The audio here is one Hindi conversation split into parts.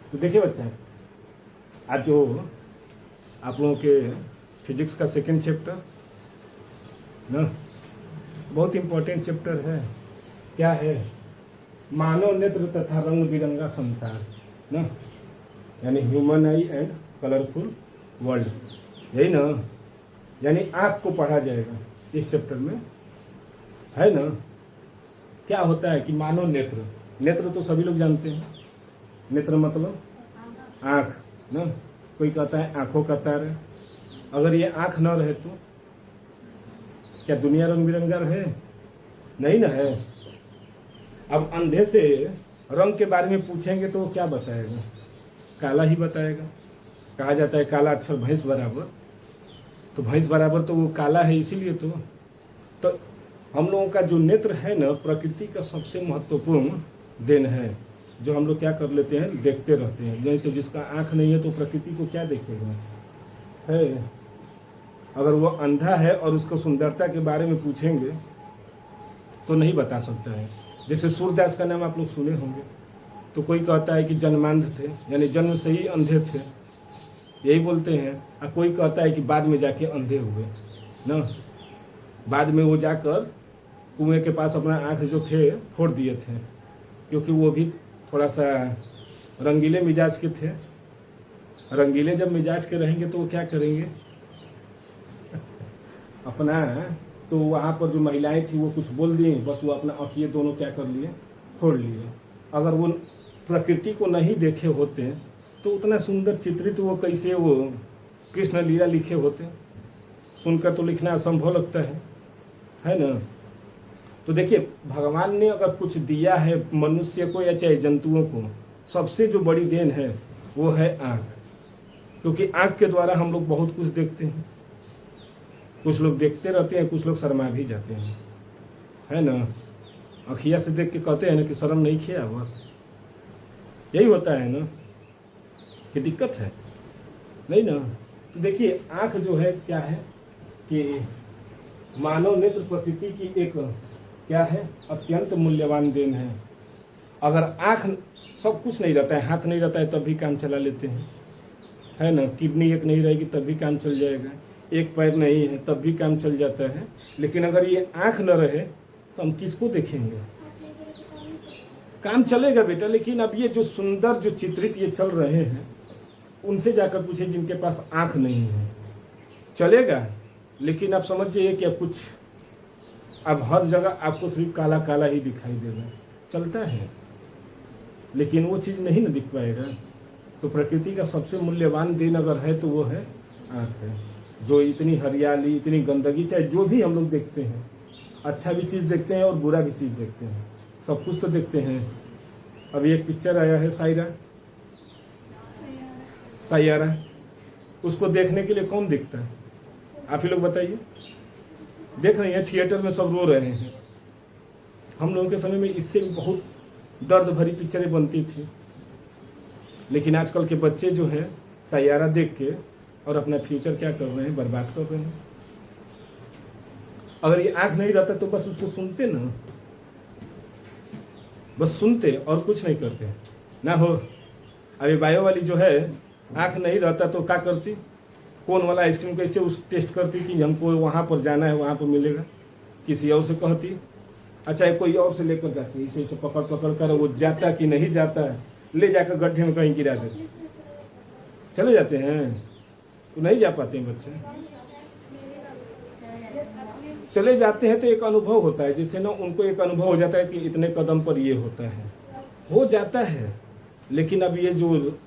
तो देखिए बच्चा, आज जो आप लोगों के फिजिक्स का सेकंड चैप्टर ना, बहुत इम्पोर्टेंट चैप्टर है। क्या है? मानव नेत्र तथा रंग बिरंगा संसार ना, यानी human I and colourful world, यही ना। यानी आँख को पढ़ा जाएगा इस चैप्टर में, है ना। क्या होता है कि मानव नेत्र, नेत्र तो सभी लोग जानते हैं। नेत्र मतलब आँख ना। कोई कहता है आँखों का तारा। अगर ये आँख न रहे तो क्या दुनिया रंग बिरंगा रहे? नहीं ना है। अब अंधे से रंग के बारे में पूछेंगे तो वो क्या बताएगा? काला ही बताएगा। कहा जाता है काला अक्षर भैंस बराबर, तो भैंस बराबर तो वो काला है, इसीलिए तो हम लोगों का जो नेत्र है ना, प्रकृति का सबसे महत्वपूर्ण देन है, जो हम लोग क्या कर लेते हैं, देखते रहते हैं। नहीं तो जिसका आँख नहीं है तो प्रकृति को क्या देखेगा? है। अगर वो अंधा है और उसको सुंदरता के बारे में पूछेंगे तो नहीं बता सकता है। जैसे सूरदास का नाम आप लोग सुने होंगे, तो कोई कहता है कि जन्मांध थे, यानी जन्म से ही अंधे थे, यही बोलते हैं। और कोई कहता है कि बाद में जाके अंधे हुए ना, बाद में वो जाकर कुएं के पास अपना आँख जो थे फोड़ दिए थे, क्योंकि वो भी थोड़ा सा रंगीले मिजाज के थे। रंगीले जब मिजाज के रहेंगे तो वो क्या करेंगे अपना, तो वहाँ पर जो महिलाएं थी वो कुछ बोल दी, बस वो अपना आँखिए दोनों क्या कर लिए, फोड़ लिए। अगर वो प्रकृति को नहीं देखे होते तो उतना सुंदर चित्रित वो कैसे वो कृष्ण लीला लिखे होते? सुनकर तो लिखना असंभव लगता है ना। तो देखिए, भगवान ने अगर कुछ दिया है मनुष्य को या चाहे जंतुओं को, सबसे जो बड़ी देन है वो है आँख। क्योंकि आँख के द्वारा हम लोग बहुत कुछ देखते हैं। कुछ लोग देखते रहते हैं, कुछ लोग शर्मा भी जाते हैं, है ना। अखिया से देख के कहते हैं ना कि शर्म नहीं किया बहुत, यही होता है ना, कि दिक्कत है नहीं ना। तो देखिए, आँख जो है क्या है कि मानव नेत्र प्रकृति की एक क्या है, अत्यंत मूल्यवान देन है। अगर आँख सब कुछ नहीं रहता है, हाथ नहीं रहता है तब भी काम चला लेते हैं, है ना। किडनी एक नहीं रहेगी तब भी काम चल जाएगा, एक पैर नहीं है तब भी काम चल जाता है। लेकिन अगर ये आँख न रहे तो हम किसको देखेंगे? काम चलेगा बेटा, लेकिन अब ये जो सुंदर जो चित्रित ये चल रहे हैं, उनसे जाकर पूछे जिनके पास आँख नहीं है, चलेगा। लेकिन आप समझिए कि अब कुछ, अब हर जगह आपको सिर्फ काला काला ही दिखाई देगा, चलता है, लेकिन वो चीज़ नहीं ना दिख पाएगा। तो प्रकृति का सबसे मूल्यवान देन अगर है तो वो है आँख है। जो इतनी हरियाली, इतनी गंदगी, चाहे जो भी हम लोग देखते हैं, अच्छा भी चीज़ देखते हैं और बुरा भी चीज़ देखते हैं, सब कुछ तो देखते हैं। अभी एक पिक्चर आया है सैयारा, उसको देखने के लिए कौन देखता है? आप ही लोग बताइए। देख रहे हैं थिएटर में सब रो रहे हैं। हम लोगों के समय में इससे भी बहुत दर्द भरी पिक्चरें बनती थी, लेकिन आजकल के बच्चे जो हैं सैयारा देख के और अपना फ्यूचर क्या कर रहे हैं, बर्बाद कर रहे हैं। अगर ये आँख नहीं रहता तो बस उसको सुनते ना, बस सुनते और कुछ नहीं करते ना हो। अरे बायो वाली जो है, आँख नहीं रहता तो क्या करती, कौन वाला आइसक्रीम कैसे उस टेस्ट करती कि हमको वहाँ पर जाना है, वहाँ पर मिलेगा, किसी और से कहती, अच्छा कोई और से लेकर जाती, इसे पकड़ पकड़ कर वो जाता कि नहीं जाता है, ले जाकर गड्ढे में कहीं गिरा देते, चले जाते हैं, तो नहीं जा पाते हैं बच्चे। चले जाते हैं तो एक अनुभव होता है, जैसे ना उनको एक अनुभव हो जाता है कि इतने कदम पर ये होता है, हो जाता है। लेकिन अब ये जो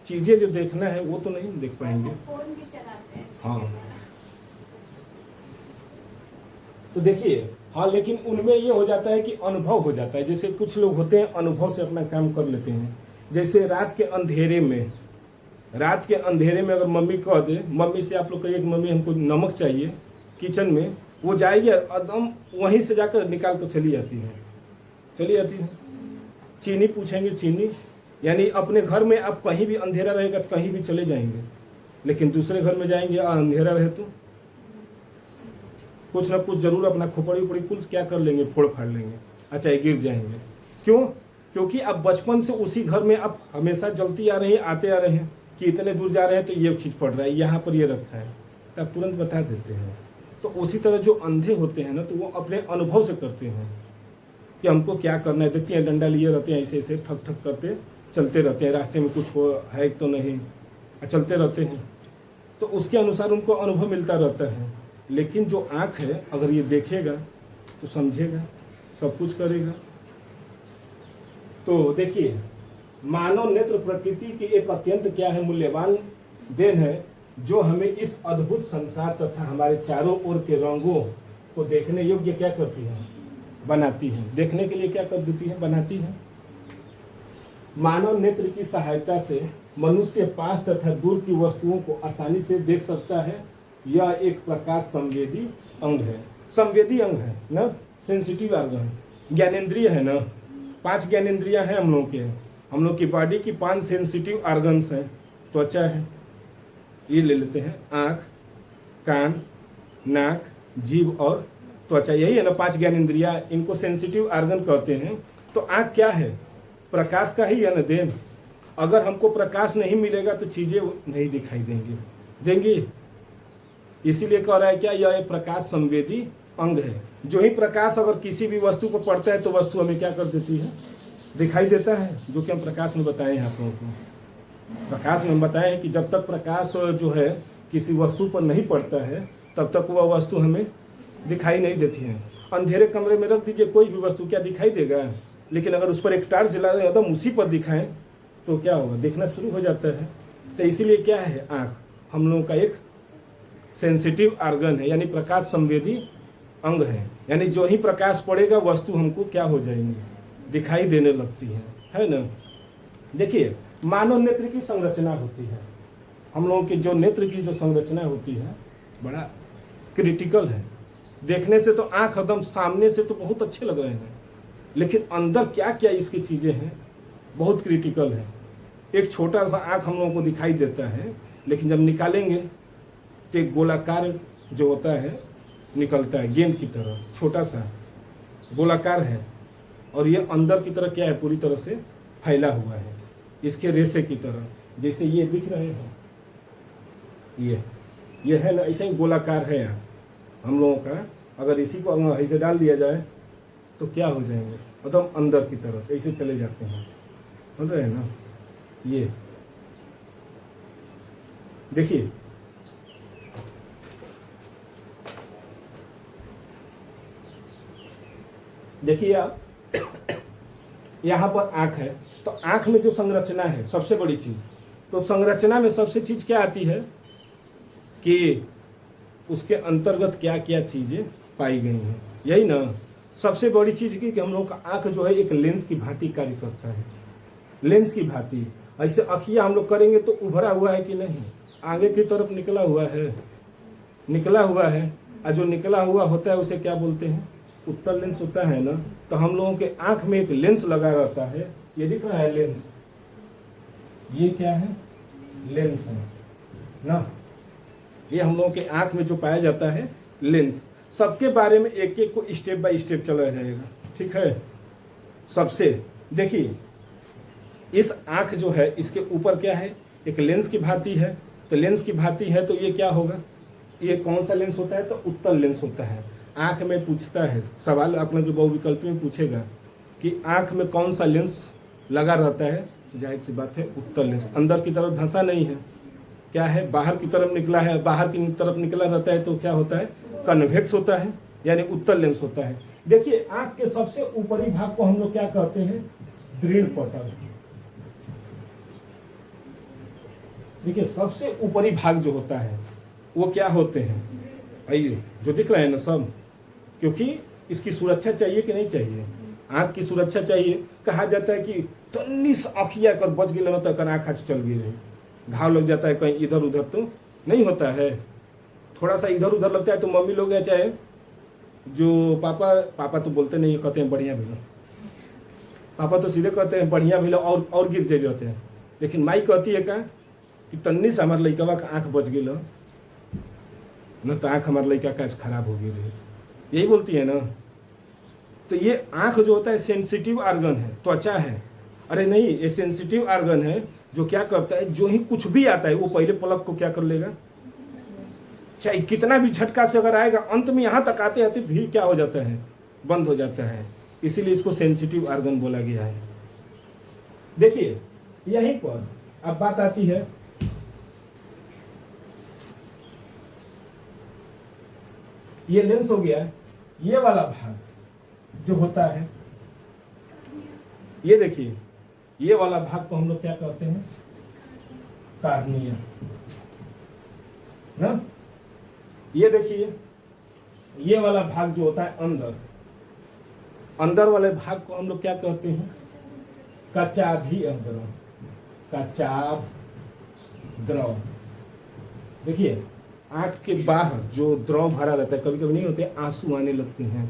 चीज़ें जो देखना है वो तो नहीं देख पाएंगे। हाँ, तो देखिए, हाँ, लेकिन उनमें ये हो जाता है कि अनुभव हो जाता है। जैसे कुछ लोग होते हैं अनुभव से अपना काम कर लेते हैं। जैसे रात के अंधेरे में अगर मम्मी कह दे, मम्मी से आप लोग कहिए कि मम्मी हमको नमक चाहिए किचन में, वो जाएगी एकदम वहीं से जाकर निकाल कर चली जाती है। चीनी पूछेंगे, चीनी, यानी अपने घर में आप कहीं भी अंधेरा रहेगा तो कहीं भी चले जाएंगे, लेकिन दूसरे घर में जाएंगे अंधेरा रहे तो कुछ ना कुछ जरूर अपना खोपड़ी उपड़ी कुछ क्या कर लेंगे, फोड़ फाड़ लेंगे, अच्छा गिर जाएंगे। क्यों? क्योंकि अब बचपन से उसी घर में आप हमेशा चलती आ रही हैं, आते आ रहे हैं कि इतने दूर जा रहे हैं तो ये चीज़ पड़ रहा है, यहाँ पर ये रखा है, तो आप तुरंत बता देते हैं। तो उसी तरह जो अंधे होते हैं ना, तो वो अपने अनुभव से करते हैं कि हमको क्या करना है। देखते हैं डंडा लिए रहते हैं, ऐसे ऐसे ठक ठक करते चलते रहते हैं, रास्ते में कुछ हो है तो नहीं, चलते रहते हैं, तो उसके अनुसार उनको अनुभव मिलता रहता है। लेकिन जो आँख है, अगर ये देखेगा तो समझेगा, सब कुछ करेगा। तो देखिए, मानव नेत्र प्रकृति की एक अत्यंत क्या है, मूल्यवान देन है, जो हमें इस अद्भुत संसार तथा हमारे चारों ओर के रंगों को देखने योग्य क्या करती है, बनाती है। देखने के लिए क्या कर देती है, बनाती है। मानव नेत्र की सहायता से मनुष्य पास तथा दूर की वस्तुओं को आसानी से देख सकता है। यह एक प्रकाश संवेदी अंग है। संवेदी अंग है ना, सेंसिटिव ऑर्गन, ज्ञानेंद्रिय है ना। 5 ज्ञानेंद्रियां हैं हम लोग की बॉडी की 5 सेंसिटिव ऑर्गन्स हैं। त्वचा है, ये ले लेते हैं, आँख, कान, नाक, जीभ और त्वचा, यही है ना 5 ज्ञानेंद्रियां, इनको सेंसिटिव ऑर्गन कहते हैं। तो आँख क्या है, प्रकाश का ही है ना देन। अगर हमको प्रकाश नहीं मिलेगा तो चीज़ें नहीं दिखाई देंगी। इसीलिए कह रहा है क्या, यह एक प्रकाश संवेदी अंग है। जो ही प्रकाश अगर किसी भी वस्तु पर पड़ता है तो वस्तु हमें क्या कर देती है, दिखाई देता है। जो कि हम प्रकाश में बताए हैं आप लोगों को। प्रकाश में हम बताए हैं कि जब तक प्रकाश जो है किसी वस्तु पर नहीं पड़ता है तब तक वह वस्तु हमें दिखाई नहीं देती है। अंधेरे कमरे में रख दीजिए कोई भी वस्तु, क्या दिखाई देगा। लेकिन अगर उस पर एक टार्च जला दें एकदम उसी पर दिखाएं तो क्या होगा, दिखना शुरू हो जाता है। तो इसीलिए क्या है, आँख हम लोगों का एक सेंसिटिव ऑर्गन है, यानी प्रकाश संवेदी अंग है। यानी जो ही प्रकाश पड़ेगा वस्तु हमको क्या हो जाएंगी, दिखाई देने लगती है ना। देखिए, मानव नेत्र की संरचना होती है, हम लोगों के जो नेत्र की जो संरचना होती है बड़ा क्रिटिकल है। देखने से तो आँख एकदम सामने से तो बहुत अच्छे लग रहे हैं, लेकिन अंदर क्या क्या इसकी चीज़ें हैं बहुत क्रिटिकल है। एक छोटा सा आँख हम लोगों को दिखाई देता है, लेकिन जब निकालेंगे तो एक गोलाकार जो होता है निकलता है, गेंद की तरह छोटा सा गोलाकार है, और ये अंदर की तरह क्या है, पूरी तरह से फैला हुआ है, इसके रेशे की तरह, जैसे ये दिख रहे हैं, ये है ना, ऐसे ही गोलाकार है यहाँ हम लोगों का। अगर इसी को ऐसे डाल दिया जाए तो क्या हो जाएंगे, एकदम अंदर की तरफ ऐसे चले जाते हैं, समझ रहे हैं ना। ये देखिए, देखिए आप यहाँ पर आँख है, तो आँख में जो संरचना है सबसे बड़ी चीज़, तो संरचना में सबसे चीज़ क्या आती है कि उसके अंतर्गत क्या क्या चीज़ें पाई गई हैं, यही ना सबसे बड़ी चीज़ की कि हम लोग का आँख जो है एक लेंस की भांति कार्य करता है। लेंस की भांति ऐसे अखियाँ हम लोग करेंगे तो उभरा हुआ है कि नहीं, आगे की तरफ निकला हुआ है, निकला हुआ है, और जो निकला हुआ होता है उसे क्या बोलते हैं, उत्तल लेंस होता है ना। तो हम लोगों के आँख में एक लेंस लगा रहता है, ये दिख रहा है लेंस, ये क्या है, लेंस है ना। ये हम लोगों के आँख में जो पाया जाता है लेंस। सबके बारे में एक एक को स्टेप बाय स्टेप चला जाएगा, ठीक है। सबसे देखिए, इस आँख जो है इसके ऊपर क्या है, एक लेंस की भांति है। तो लेंस की भांति है तो ये क्या होगा, ये कौन सा लेंस होता है, तो उत्तल लेंस होता है। आँख में पूछता है सवाल, अपने जो बहुविकल्पी में पूछेगा कि आँख में कौन सा लेंस लगा रहता है, तो जाहिर सी बात है उत्तल लेंस। अंदर की तरफ धंसा नहीं है, क्या है, बाहर की तरफ निकला है, बाहर की तरफ निकला रहता है तो क्या होता है, कन्वेक्स होता है, यानी उत्तल लेंस होता है। देखिए, आँख के सबसे ऊपरी भाग को हम लोग क्या कहते हैं, दृढ़ पटल। देखिए, सबसे ऊपरी भाग जो होता है वो क्या होते हैं, आइए जो दिख रहे हैं ना सब, क्योंकि इसकी सुरक्षा चाहिए कि नहीं चाहिए, आँख की सुरक्षा चाहिए। कहा जाता है कि तन्नी से अखिया कर बच गए तो कर आँख चल गई रही, घाव लग जाता है कहीं इधर उधर तो नहीं होता है, थोड़ा सा इधर उधर लगता है तो मम्मी लोग या चाहे जो पापा तो बोलते नहीं, कहते हैं बढ़िया भेलो, पापा तो सीधे कहते हैं बढ़िया भेलो और गिर जाए रहते हैं। लेकिन माई कहती है का कि तन्नी से हमारे लड़का का आँख बच गई न, तो आँख हमारे लड़का का आज खराब हो गई रही, यही बोलती है ना। तो ये आँख जो होता है सेंसिटिव ऑर्गन है, त्वचा है। अरे नहीं, ये सेंसिटिव ऑर्गन है जो क्या करता है, जो ही कुछ भी आता है वो पहले पलक को क्या कर लेगा, चाहे कितना भी झटका से अगर आएगा, अंत में यहाँ तक आते आते फिर क्या हो जाता है, बंद हो जाता है। इसीलिए इसको सेंसिटिव ऑर्गन बोला गया है। देखिए यहीं पर अब बात आती है, ये लेंस हो गया, ये वाला भाग जो होता है, ये देखिए ये वाला भाग को हम लोग क्या कहते हैं, कार्निया ना। ये देखिए ये वाला भाग जो होता है अंदर, अंदर वाले भाग को हम लोग क्या कहते हैं, कचाभी द्रव, कचाभ द्रव। देखिए आंख के बाहर जो द्रव भरा रहता है, कभी कभी नहीं होते, आंसू आने लगते हैं,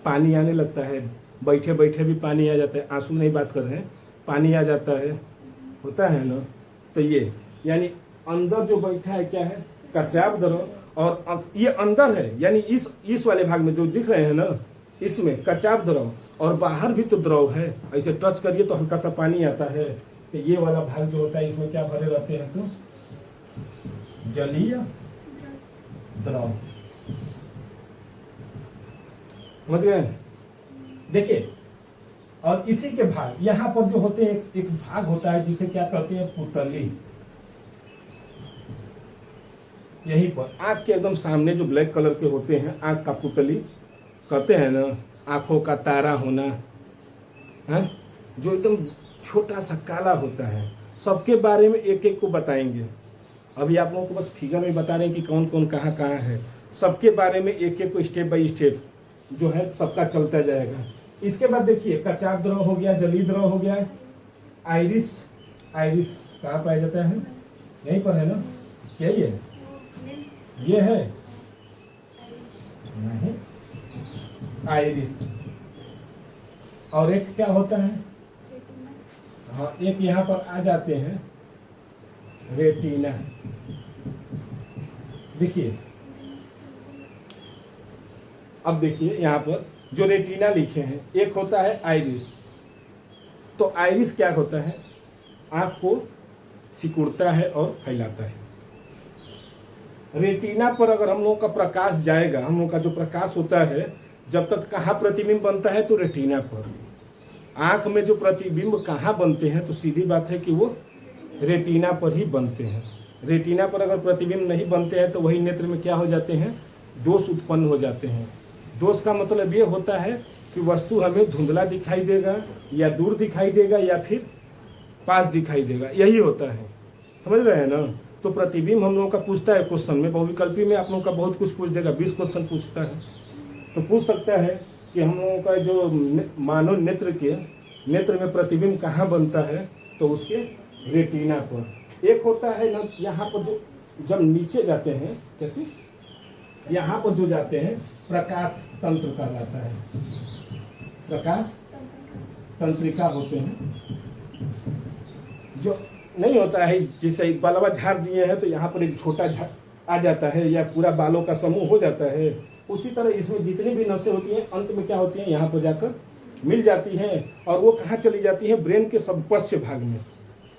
पानी आने लगता है, बैठे बैठे भी पानी आ जाता है, आंसू नहीं बात कर रहे हैं, पानी आ जाता है, होता है ना। तो ये यानी अंदर जो बैठा है क्या है, कचाभ द्रव, और ये अंदर है यानी इस वाले भाग में जो दिख रहे हैं ना, इसमें कचाभ द्रव, और बाहर भी तो द्रव है, ऐसे टच करिए तो हल्का सा पानी आता है। तो ये वाला भाग जो होता है इसमें क्या भरे रहते हैं, तो जलीय द्रव, समझ गए। देखिए और इसी के भाग यहाँ पर जो होते हैं, एक भाग होता है जिसे क्या कहते हैं, पुतली। यहीं पर आंख के एकदम सामने जो ब्लैक कलर के होते हैं, आंख का पुतली कहते हैं ना, आंखों का तारा होना है, जो एकदम छोटा सा काला होता है। सबके बारे में एक एक को बताएंगे, अभी आप लोगों को बस फिगर में बता रहे हैं कि कौन कौन कहाँ कहाँ है। सबके बारे में एक एक को स्टेप बाय स्टेप जो है सबका चलता जाएगा। इसके बाद देखिए कचाभ द्रव हो गया, जलीय द्रव हो गया, आइरिस, आइरिस कहाँ पाया जाता है, यहीं पर है ना, क्या ये है नहीं, आइरिस। और एक क्या होता है, हाँ एक यहाँ पर आ जाते हैं रेटिना। देखिए अब देखिए यहाँ पर जो रेटिना लिखे हैं, एक होता है आइरिस। तो आइरिस क्या होता है, आंख को सिकुड़ता है और फैलाता है। रेटिना पर अगर हम लोगों का प्रकाश जाएगा, हम लोगों का जो प्रकाश होता है, जब तक कहाँ प्रतिबिंब बनता है, तो रेटिना पर। आंख में जो प्रतिबिंब कहाँ बनते हैं, तो सीधी बात है कि वो रेटिना पर ही बनते हैं। रेटिना पर अगर प्रतिबिंब नहीं बनते हैं तो वही नेत्र में क्या हो जाते हैं, दोष उत्पन्न हो जाते हैं। दोष का मतलब ये होता है कि वस्तु हमें धुंधला दिखाई देगा, या दूर दिखाई देगा, या फिर पास दिखाई देगा, यही होता है, समझ रहे हैं ना। तो प्रतिबिंब हम लोगों का पूछता है क्वेश्चन में, बहुविकल्पी में आप लोगों का बहुत कुछ पूछ देगा, 20 क्वेश्चन पूछता है। तो पूछ सकता है कि हम लोगों का जो मानव नेत्र में प्रतिबिंब कहाँ बनता है, तो उसके रेटिना पर। एक होता है ना यहाँ पर जो जब नीचे जाते हैं, कैसे यहाँ पर जो जाते हैं, प्रकाश तंत्र कहलाता है, प्रकाश तंत्रिका होते हैं। जो नहीं होता है जैसे बालवा झाड़ दिए हैं तो यहाँ पर एक छोटा झाड़ आ जाता है, या पूरा बालों का समूह हो जाता है, उसी तरह इसमें जितनी भी नसें होती हैं अंत में क्या होती हैं, यहाँ पर जाकर मिल जाती हैं। और वो कहाँ चली जाती है, ब्रेन के सब पश्च भाग में,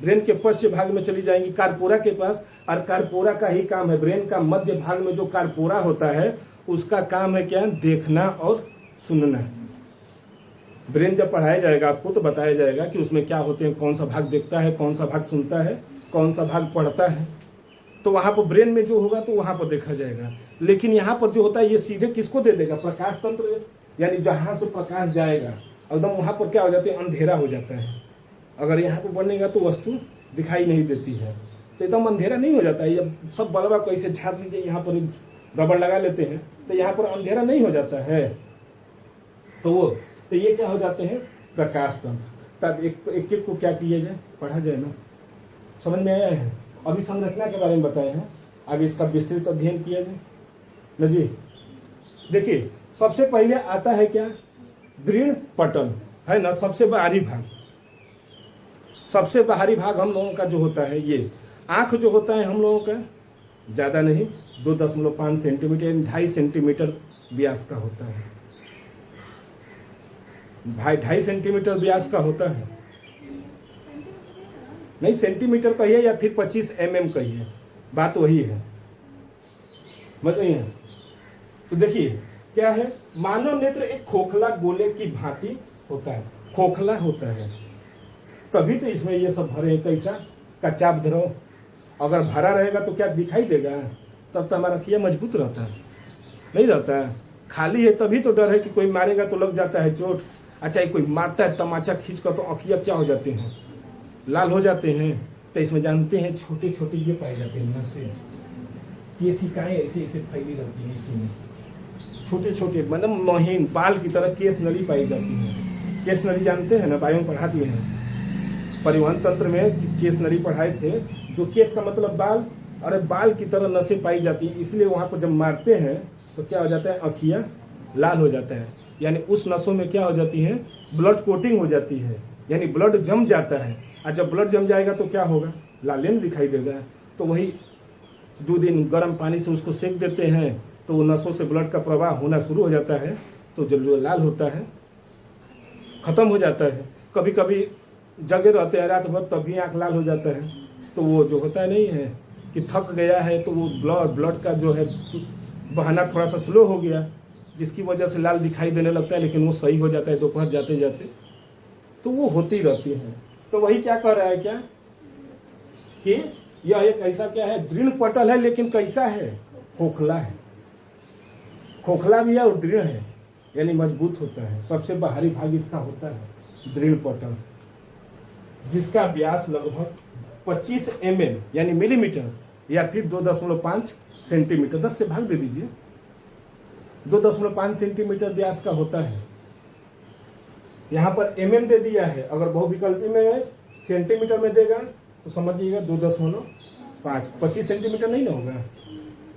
ब्रेन के पश्च भाग में चली जाएंगी, कारपोरा के पास। और कारपोरा का ही काम है, ब्रेन का मध्य भाग में जो कारपोरा होता है उसका काम है क्या, देखना और सुनना। ब्रेन जब पढ़ाया जाएगा आपको तो बताया जाएगा कि उसमें क्या होते हैं, कौन सा भाग देखता है, कौन सा भाग सुनता है, कौन सा भाग पढ़ता है। तो वहाँ पर ब्रेन में जो होगा तो वहाँ पर देखा जाएगा। लेकिन यहाँ पर जो होता है ये सीधे किसको दे देगा, प्रकाश तंत्र, यानी जहाँ से प्रकाश जाएगा एकदम वहाँ पर क्या हो जाता है, अंधेरा हो जाता है। अगर यहाँ पर बनेगा तो वस्तु दिखाई नहीं देती है, तो एकदम अंधेरा नहीं हो जाता है। ये सब बलवा को ऐसे झाड़ लीजिए, यहाँ पर रबड़ लगा लेते हैं तो यहाँ पर अंधेरा नहीं हो जाता है। तो ये क्या हो जाते हैं, प्रकाश तंत्र। तब एक को क्या किया जाए, पढ़ा जाए ना, समझ में आया है। अभी संरचना के बारे में बताए हैं, अब इसका विस्तृत अध्ययन किया जाए न जी। देखिए सबसे पहले आता है क्या, दृढ़ पटल है ना, सबसे बाहरी भाग। सबसे बाहरी भाग हम लोगों का जो होता है, ये आँख जो होता है हम लोगों का ज़्यादा नहीं, 2.5 सेंटीमीटर 2.5 सेंटीमीटर व्यास का होता है। ढाई सेंटीमीटर व्यास का होता है। नहीं, सेंटीमीटर कहिए या फिर 25 mm कहिए, बात वही है, बताइए। तो देखिए क्या है, मानव नेत्र एक खोखला गोले की भांति होता है, खोखला होता है, तभी तो इसमें ये सब भरे हैं। कैसा कच्चा धरो, अगर भरा रहेगा तो क्या दिखाई देगा? तब तो हमारा अखिया मजबूत रहता है, नहीं रहता है। खाली है तभी तो डर है कि कोई मारेगा तो लग जाता है चोट। अच्छा, कोई मारता है तमाचा खींच कर तो अखिया क्या हो जाते हैं, लाल हो जाते हैं। तो इसमें जानते हैं छोटे छोटे ये पाए जाते हैं नसें, ये सिकाएं ऐसे ऐसे फैली रहती हैं, इसी में छोटे छोटे मतलब महीन बाल की तरह केस नली पाई जाती है। केस नली जानते हैं ना, बायो में पढ़ा दिए हैं, परिवहन तंत्र में केस नली पढ़ाए थे। जो केस का मतलब बाल, अरे बाल की तरह नसें पाई जाती है, इसलिए वहाँ पर जब मारते हैं तो क्या हो जाता है, अखियाँ लाल हो जाता है। यानी उस नसों में क्या हो जाती है, ब्लड कोटिंग हो जाती है, यानी ब्लड जम जाता है। और जब ब्लड जम जाएगा तो क्या होगा, लालेन दिखाई देगा। तो वही 2 दिन गर्म पानी से उसको सेक देते हैं तो वो नसों से ब्लड का प्रवाह होना शुरू हो जाता है, तो जब जो लाल होता है ख़त्म हो जाता है। कभी कभी जगे रहते हैं रात भर तब भी आँख लाल हो जाता है। तो वो जो होता नहीं है कि थक गया है तो वो ब्लड का जो है बहाना थोड़ा सा स्लो हो गया, जिसकी वजह से लाल दिखाई देने लगता है, लेकिन वो सही हो जाता है दोपहर जाते जाते। तो वो होती रहती है। तो वही क्या कह रहा है क्या कि यह एक ऐसा क्या है, दृढ़ पटल है, लेकिन कैसा है, खोखला है। खोखला भी है और दृढ़ है, यानी मजबूत होता है। सबसे बाहरी भाग इसका होता है दृढ़ पटल, जिसका व्यास लगभग 25 mm यानी मिलीमीटर या फिर 2.5 सेंटीमीटर, 10 से भाग दे दीजिए, 2.5 सेंटीमीटर व्यास का होता है। यहाँ पर mm दे दिया है, अगर बहुविकल्पी में सेंटीमीटर में देगा तो समझिएगा 2.5, 25 सेंटीमीटर नहीं ना होगा।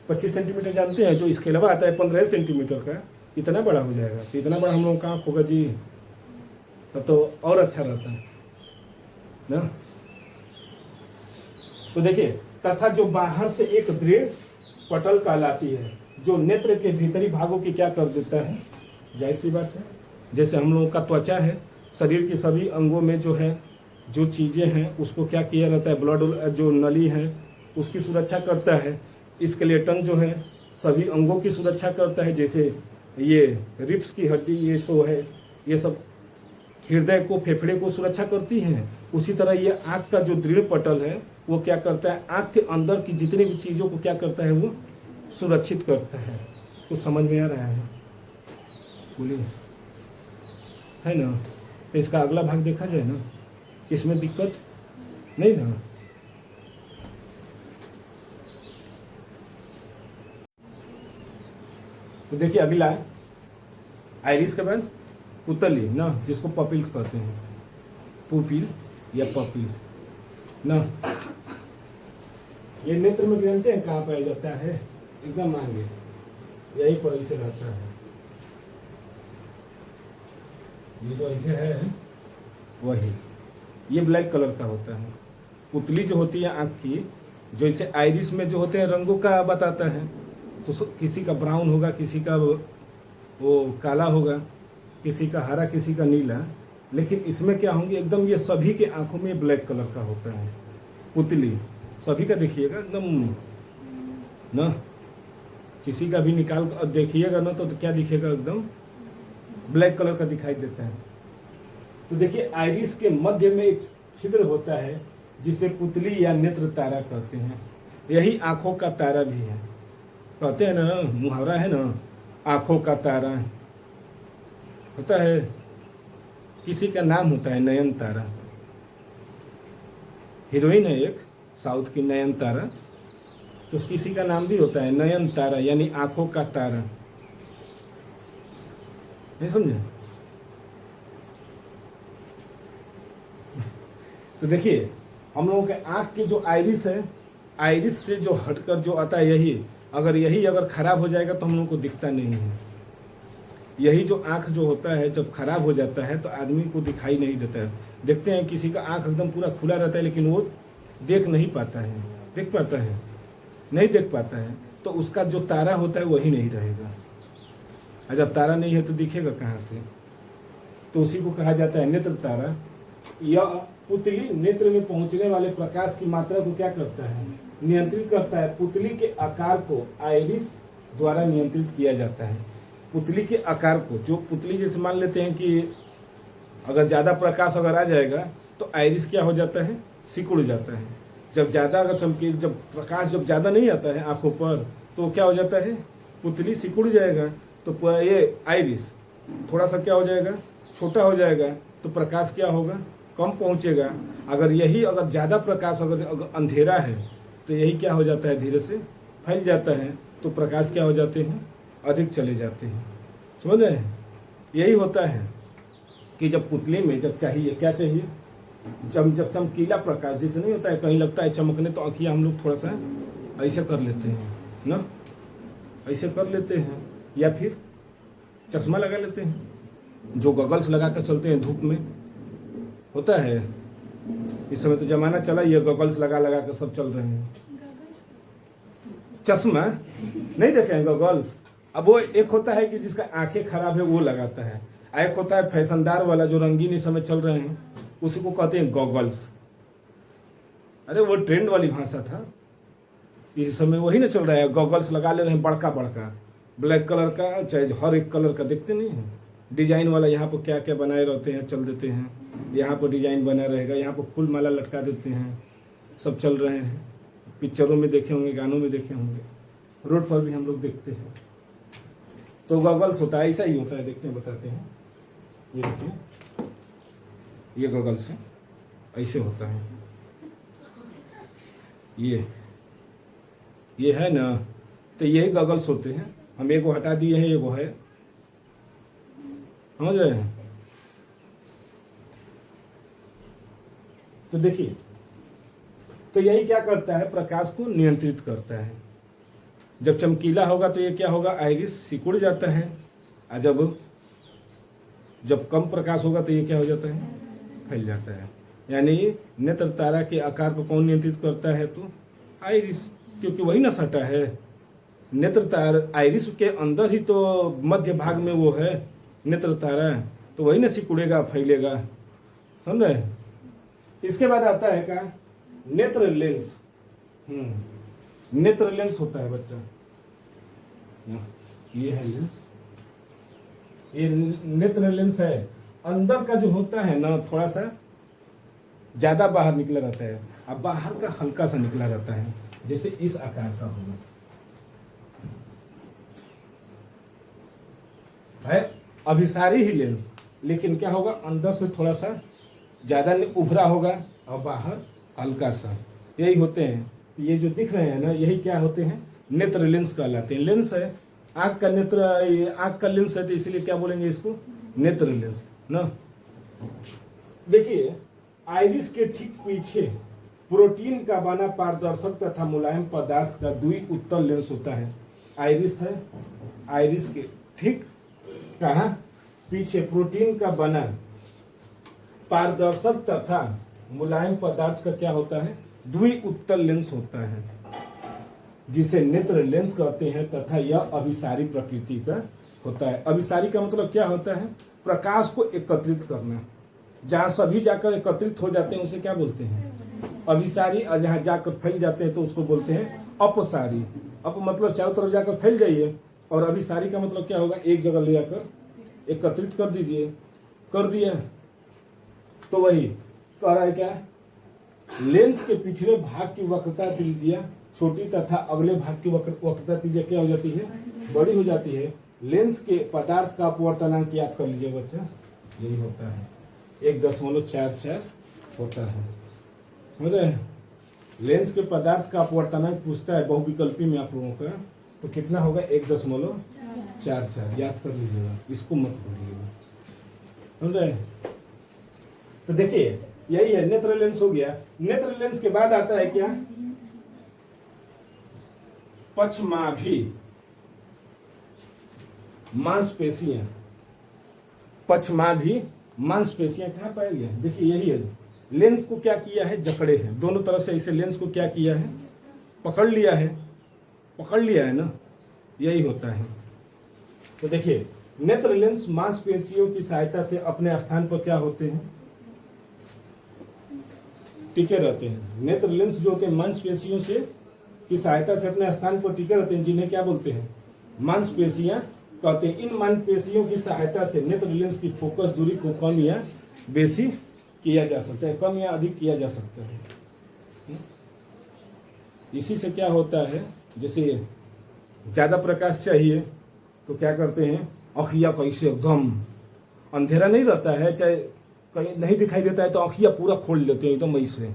25 सेंटीमीटर जानते हैं, जो इसके अलावा आता है 15 सेंटीमीटर का, इतना बड़ा हो जाएगा। तो इतना बड़ा हम लोगों का आँख होगा जी, तब तो और अच्छा रहता है ना। तो देखिए, तथा जो बाहर से एक दृढ़ पटल कहलाती है, जो नेत्र के भीतरी भागों की क्या कर देता है, जाहिर सी बात है, जैसे हम लोगों का त्वचा है, शरीर के सभी अंगों में जो है जो चीज़ें हैं उसको क्या किया रहता है, ब्लड जो नली है उसकी सुरक्षा करता है। स्केलेटन जो है सभी अंगों की सुरक्षा करता है, जैसे ये रिब्स की हड्डी ये सो है, ये सब हृदय को, फेफड़े को सुरक्षा करती हैं। उसी तरह ये आँख का जो दृढ़ पटल है वो क्या करता है, आँख के अंदर की जितनी भी चीज़ों को क्या करता है, वो सुरक्षित करता है। तो समझ में आ रहा है, बोलिए, है ना। तो इसका अगला भाग देखा जाए ना, इसमें दिक्कत नहीं ना। तो देखिए अगला है आइरिस के बाद पुतली ना, जिसको पपिल्स कहते हैं, पुपिल या पपिल ना। ये नेत्र में जानते हैं कहाँ पाया जाता है, एकदम आगे, यही पर ऐसे रहता है। ये जो ऐसे है वही, ये ब्लैक कलर का होता है। पुतली जो होती है आँख की, जैसे आइरिस में जो होते हैं रंगों का बताता है, तो किसी का ब्राउन होगा, किसी का वो काला होगा, किसी का हरा, किसी का नीला, लेकिन इसमें क्या होंगे, एकदम ये सभी के आंखों में ब्लैक कलर का होता है पुतली, सभी का देखिएगा एकदम ना। किसी का भी निकाल कर देखिएगा ना तो क्या दिखेगा, एकदम ब्लैक कलर का दिखाई देता है। तो देखिए आइरिस के मध्य में एक छिद्र होता है जिसे पुतली या नेत्र तारा कहते हैं। यही आंखों का तारा भी है, कहते हैं ना, मुहावरा है ना, आंखों का तारा होता है। किसी का नाम होता है नयन तारा, हीरोइन है एक साउथ की नयन तारा, तो किसी का नाम भी होता है नयन तारा, यानी आंखों का तारा। नहीं समझे। तो देखिए हम लोगों के आंख की जो आइरिस है, आइरिस से जो हटकर जो आता है यही अगर खराब हो जाएगा तो हम लोगों को दिखता नहीं है। यही जो आँख जो होता है जब खराब हो जाता है तो आदमी को दिखाई नहीं देता है। देखते हैं किसी का आँख एकदम पूरा खुला रहता है लेकिन वो देख नहीं पाता है, देख पाता है नहीं देख पाता है, तो उसका जो तारा होता है वही नहीं रहेगा। और जब तारा नहीं है तो दिखेगा कहाँ से, तो उसी को कहा जाता है नेत्र तारा। यह पुतली नेत्र में पहुंचने वाले प्रकाश की मात्रा को क्या करता है, नियंत्रित करता है। पुतली के आकार को आइरिस द्वारा नियंत्रित किया जाता है। पुतली के आकार को, जो पुतली जैसे मान लेते हैं कि अगर ज़्यादा प्रकाश अगर आ जाएगा तो आइरिस क्या हो जाता है, सिकुड़ जाता है। जब ज़्यादा अगर चमके, जब प्रकाश जब ज़्यादा नहीं आता है आँखों पर तो क्या हो जाता है, पुतली सिकुड़ जाएगा। तो ये आइरिस थोड़ा सा क्या हो जाएगा, छोटा हो जाएगा, तो प्रकाश क्या होगा, कम पहुंचेगा। अगर ज़्यादा प्रकाश अगर अंधेरा है तो यही क्या हो जाता है, धीरे से फैल जाता है, तो प्रकाश क्या हो जाते हैं, अधिक चले जाते हैं। समझ रहे हैं? यही होता है कि जब पुतले में जब चाहिए, क्या चाहिए, जब चमकीला प्रकाश, जैसे नहीं होता है कहीं लगता है चमकने, तो आँखियाँ हम लोग थोड़ा सा ऐसे कर लेते हैं ना, ऐसे कर लेते हैं, या फिर चश्मा लगा लेते हैं, जो गॉगल्स लगा कर चलते हैं धूप में, होता है। इस समय तो जमाना चला, ये गॉगल्स लगा लगा कर सब चल रहे हैं। चश्मा नहीं देखे हैं गॉगल्स? अब वो एक होता है कि जिसका आंखें खराब है वो लगाता है, एक होता है फैशनदार वाला जो रंगीन इस समय चल रहे हैं, उसी को कहते हैं गॉगल्स। अरे वो ट्रेंड वाली भाषा था, इस समय वही ना चल रहा है, गॉगल्स लगा ले रहे हैं बड़का बड़का, ब्लैक कलर का, चाहे हर एक कलर का, देखते नहीं हैं डिजाइन वाला। यहाँ पर क्या क्या बनाए रहते हैं, चल देते हैं, यहाँ पर डिजाइन बना रहेगा, यहाँ पर फूल माला लटका देते हैं, सब चल रहे हैं। पिक्चरों में देखे होंगे, गानों में देखे होंगे, रोड पर भी हम लोग देखते हैं। तो गॉगल्स होता है, ऐसा ही होता है, देखते हैं बताते हैं। ये देखिए, ये गॉगल्स है, ऐसे होता है, ये है ना, तो यही गॉगल्स होते हैं। हम एक को हटा दिए हैं, ये वो है, समझ रहे हैं? तो देखिए, तो यही क्या करता है, प्रकाश को नियंत्रित करता है। जब चमकीला होगा तो ये क्या होगा, आइरिस सिकुड़ जाता है, और जब कम प्रकाश होगा तो ये क्या हो जाता है, फैल जाता है। यानी नेत्र तारा के आकार को कौन नियंत्रित करता है, तो आइरिस, क्योंकि वही ना सटा है। नेत्र तारा आइरिस के अंदर ही तो मध्य भाग में वो है नेत्र तारा, तो वही ना सिकुड़ेगा, फैलेगा, समझ रहे? इसके बाद आता है क्या, नेत्र लेंस। नेत्र लेंस होता है बच्चा, ये है लेंस, ये नेत्र लेंस है। अंदर का जो होता है ना, थोड़ा सा ज्यादा बाहर निकला रहता है, अब बाहर का हल्का सा निकला रहता है, जैसे इस आकार का होगा, है अभिसारी ही लेंस, लेकिन क्या होगा, अंदर से थोड़ा सा ज्यादा उभरा होगा और बाहर हल्का सा। यही होते हैं, ये जो दिख रहे हैं ना, यही क्या होते हैं, नेत्र लेंस कहलाते हैं। लेंस है आँख का, नेत्र आँख का लेंस है, तो इसलिए क्या बोलेंगे इसको, नेत्र लेंस ना। देखिए, आइरिस के ठीक पीछे प्रोटीन का बना पारदर्शक तथा मुलायम पदार्थ का द्विउत्तल लेंस होता है। आइरिस है, आइरिस के ठीक कहाँ पीछे प्रोटीन का बना पारदर्शक तथा मुलायम पदार्थ का क्या होता है, द्विउत्तल लेंस होता है, जिसे नेत्र लेंस कहते हैं, तथा यह अभिसारी प्रकृति का होता है। अभिसारी का मतलब क्या होता है, प्रकाश को एकत्रित करना, जहाँ सभी जाकर एकत्रित हो जाते हैं उसे क्या बोलते हैं, अभिसारी, और जहाँ जाकर फैल जाते हैं तो उसको बोलते हैं अपसारी। अप मतलब चारों तरफ जाकर फैल जाइए, और अभिसारी का मतलब क्या होगा, एक जगह ले आकर एकत्रित कर दीजिए, कर दिया। तो वही कह रहा है क्या, लेंस के पिछले भाग की वक्रता त्रिज्या छोटी तथा अगले भाग की वक्रता त्रिज्या क्या हो जाती है, बड़ी हो जाती है। लेंस के पदार्थ का अपवर्तनांक याद कर लीजिए बच्चा, यही होता है 1.44 होता है। समझ रहे हैं? लेंस के पदार्थ का अपवर्तनांक पूछता है बहुविकल्पी में आप लोगों का, तो कितना होगा, 1.44 याद कर लीजिएगा, इसको मत भूलिएगा। समझ रहे हैं? तो देखिए, यही है, नेत्र लेंस हो गया। नेत्र लेंस के बाद आता है क्या, पक्षमाभी मांसपेशियां। पक्षमाभी मांसपेशियां कहाँ पाई गई, देखिए यही है। लेंस को क्या किया है, जकड़े हैं दोनों तरफ से, इसे लेंस को क्या किया है, पकड़ लिया है, पकड़ लिया है ना, यही होता है। तो देखिए, नेत्र लेंस मांसपेशियों की सहायता से अपने स्थान पर क्या होते हैं, टिके रहते हैं। नेत्र लेंस जो होते हैं मांसपेशियों से की सहायता से अपने स्थान पर टिके रहते हैं, जिन्हें क्या बोलते हैं, मांसपेशियां कहते हैं। इन मांसपेशियों की सहायता से नेत्र लेंस की फोकस दूरी को कम या बेसी किया जा सकता है, कम या अधिक किया जा सकता है। इसी से क्या होता है, जैसे ज़्यादा प्रकाश चाहिए तो क्या करते हैं, आँखिया कैसे एकदम अंधेरा नहीं रहता है, चाहे कहीं नहीं दिखाई देता है तो आँखिया पूरा खोल लेते हैं एकदम ऐसे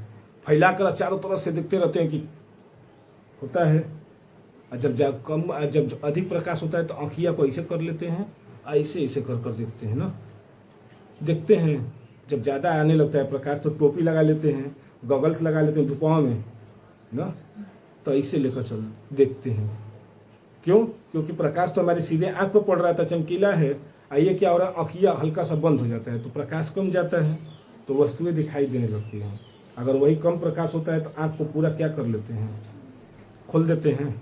फैला कर चारों तरफ से देखते रहते हैं कि होता है। जब अधिक प्रकाश होता है तो आँखिया को ऐसे कर लेते हैं, ऐसे ऐसे कर कर देखते हैं ना, देखते हैं। जब ज़्यादा आने लगता है प्रकाश तो टोपी लगा लेते हैं, गॉगल्स लगा लेते हैं धुपाओं में ना, तो ऐसे लेकर चल देखते हैं। क्यों? क्योंकि प्रकाश तो हमारे सीधे आंख पर पड़ रहा था, चमकीला है। आइए क्या हो रहा है, आँखिया हल्का सा बंद हो जाता है तो प्रकाश कम जाता है तो वस्तुएं दिखाई देने लगती हैं। अगर वही कम प्रकाश होता है तो आंख को पूरा क्या कर लेते हैं, खोल देते हैं,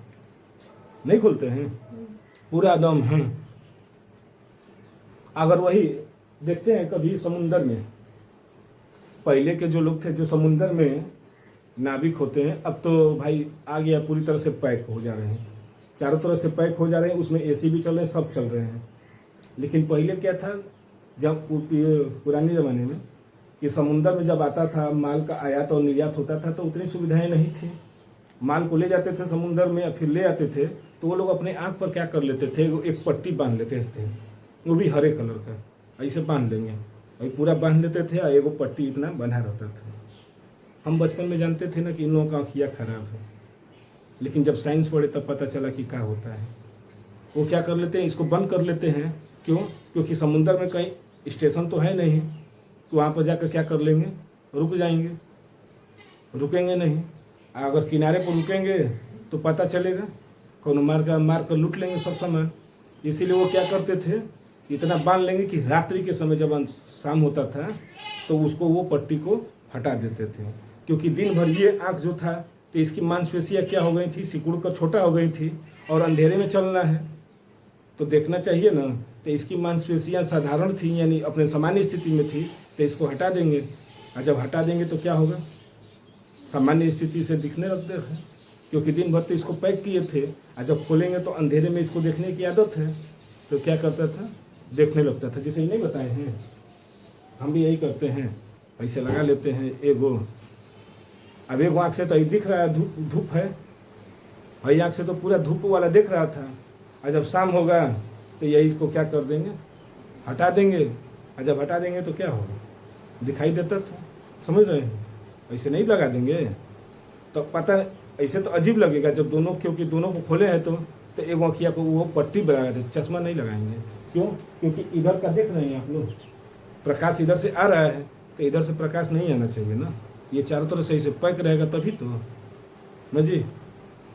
नहीं खोलते हैं, पूरा दम है। अगर वही देखते हैं कभी समुंदर में, पहले के जो लोग थे जो समुंदर में नाविक होते हैं, अब तो भाई आ गया पूरी तरह से पैक हो जा रहे हैं, चारों तरफ से पैक हो जा रहे हैं, उसमें एसी भी चल रहे हैं, सब चल रहे हैं। लेकिन पहले क्या था, जब पुराने ज़माने में कि समुंदर में जब आता था माल का आयात और निर्यात होता था तो उतनी सुविधाएं नहीं थी। माल को ले जाते थे समुंदर में, फिर ले आते थे तो वो लोग अपने आँख पर क्या कर लेते थे, एक पट्टी बांध लेते थे, वो भी हरे कलर का, ऐसे बांध लेंगे, वही पूरा बांध लेते थे और एगो पट्टी इतना बंधा रहता था। हम बचपन में जानते थे ना कि इन लोगों का आँखिया खराब है, लेकिन जब साइंस पढ़े तब पता चला कि क्या होता है। वो क्या कर लेते हैं, इसको बंद कर लेते हैं। क्यों? क्योंकि समुंदर में कहीं स्टेशन तो है नहीं, तो वहाँ पर जाकर क्या कर लेंगे, रुक जाएंगे, रुकेंगे नहीं। अगर किनारे पर रुकेंगे तो पता चलेगा, कौन मार कर लूट लेंगे सब सामान। इसीलिए वो क्या करते थे, इतना बांध लेंगे कि रात्रि के समय जब शाम होता था तो उसको वो पट्टी को हटा देते थे। क्योंकि दिन भर ये आँख जो था तो इसकी मांसपेशियाँ क्या हो गई थी, सिकुड़ कर छोटा हो गई थी, और अंधेरे में चलना है तो देखना चाहिए ना, तो इसकी मांसपेशियाँ साधारण थी, यानी अपने सामान्य स्थिति में थी, तो इसको हटा देंगे। और जब हटा देंगे तो क्या होगा, सामान्य स्थिति से दिखने लगते हैं, क्योंकि दिन भर तो इसको पैक किए थे। और जब खोलेंगे तो अंधेरे में इसको देखने की आदत है, तो क्या करता था, देखने लगता था। जैसे नहीं बताए हैं, हम भी यही करते हैं, ऐसे लगा लेते हैं एगो। अब एक आँख से तो दिख रहा है धूप है, वही आँख से तो पूरा धूप वाला देख रहा था। और जब शाम होगा तो यही इसको क्या कर देंगे, हटा देंगे। और जब हटा देंगे तो क्या होगा, दिखाई देता था। समझ रहे हैं? ऐसे नहीं लगा देंगे तो पता, ऐसे तो अजीब लगेगा जब दोनों, क्योंकि दोनों को खोले हैं तो एक आँखिया को वो पट्टी लगा देते, चश्मा नहीं लगाएंगे। क्यों? क्योंकि इधर का देख रहे हैं आप लोग, प्रकाश इधर से आ रहा है तो इधर से प्रकाश नहीं आना चाहिए ना, ये चारों तरफ सही से पैक रहेगा तभी तो ना जी।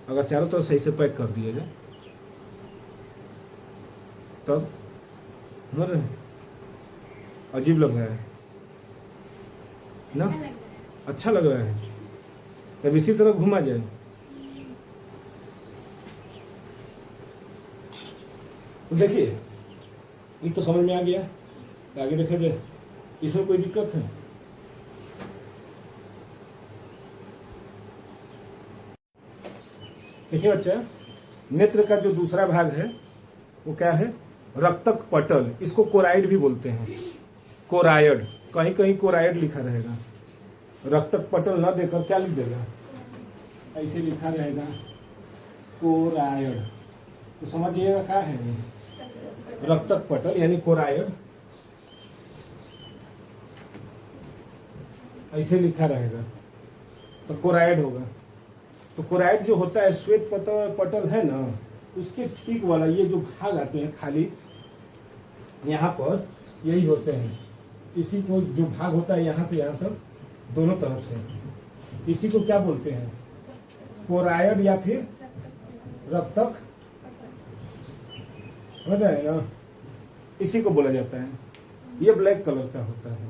अगर चारों तरफ सही से पैक कर दिया जाए तब मर अजीब लग रहा है ना, अच्छा लग रहा है। तब इसी तरह घुमा जाए। तो देखिए ये तो समझ में आ गया, तो आगे देखा जाए, इसमें कोई दिक्कत है? देखिए बच्चा, नेत्र का जो दूसरा भाग है वो क्या है, रक्तक पटल, इसको कोराइड भी बोलते हैं, कोरायड, कहीं कहीं कोराइड लिखा रहेगा। रक्तक पटल ना देकर क्या लिख देगा, ऐसे लिखा रहेगा कोरायड, तो समझिएगा क्या है, रक्तक पटल यानी कोरायड, ऐसे लिखा रहेगा तो कोरायड होगा। तो कोराइड जो होता है, श्वेत पटल है ना, उसके ठीक वाला ये जो भाग आते हैं खाली यहाँ पर, यही होते हैं। इसी को जो भाग होता है यहाँ से यहाँ तक दोनों तरफ से, इसी को क्या बोलते हैं, कोरायड या फिर रक्तक, समझ रहे हैं ना, इसी को बोला जाता है। ये ब्लैक कलर का होता है।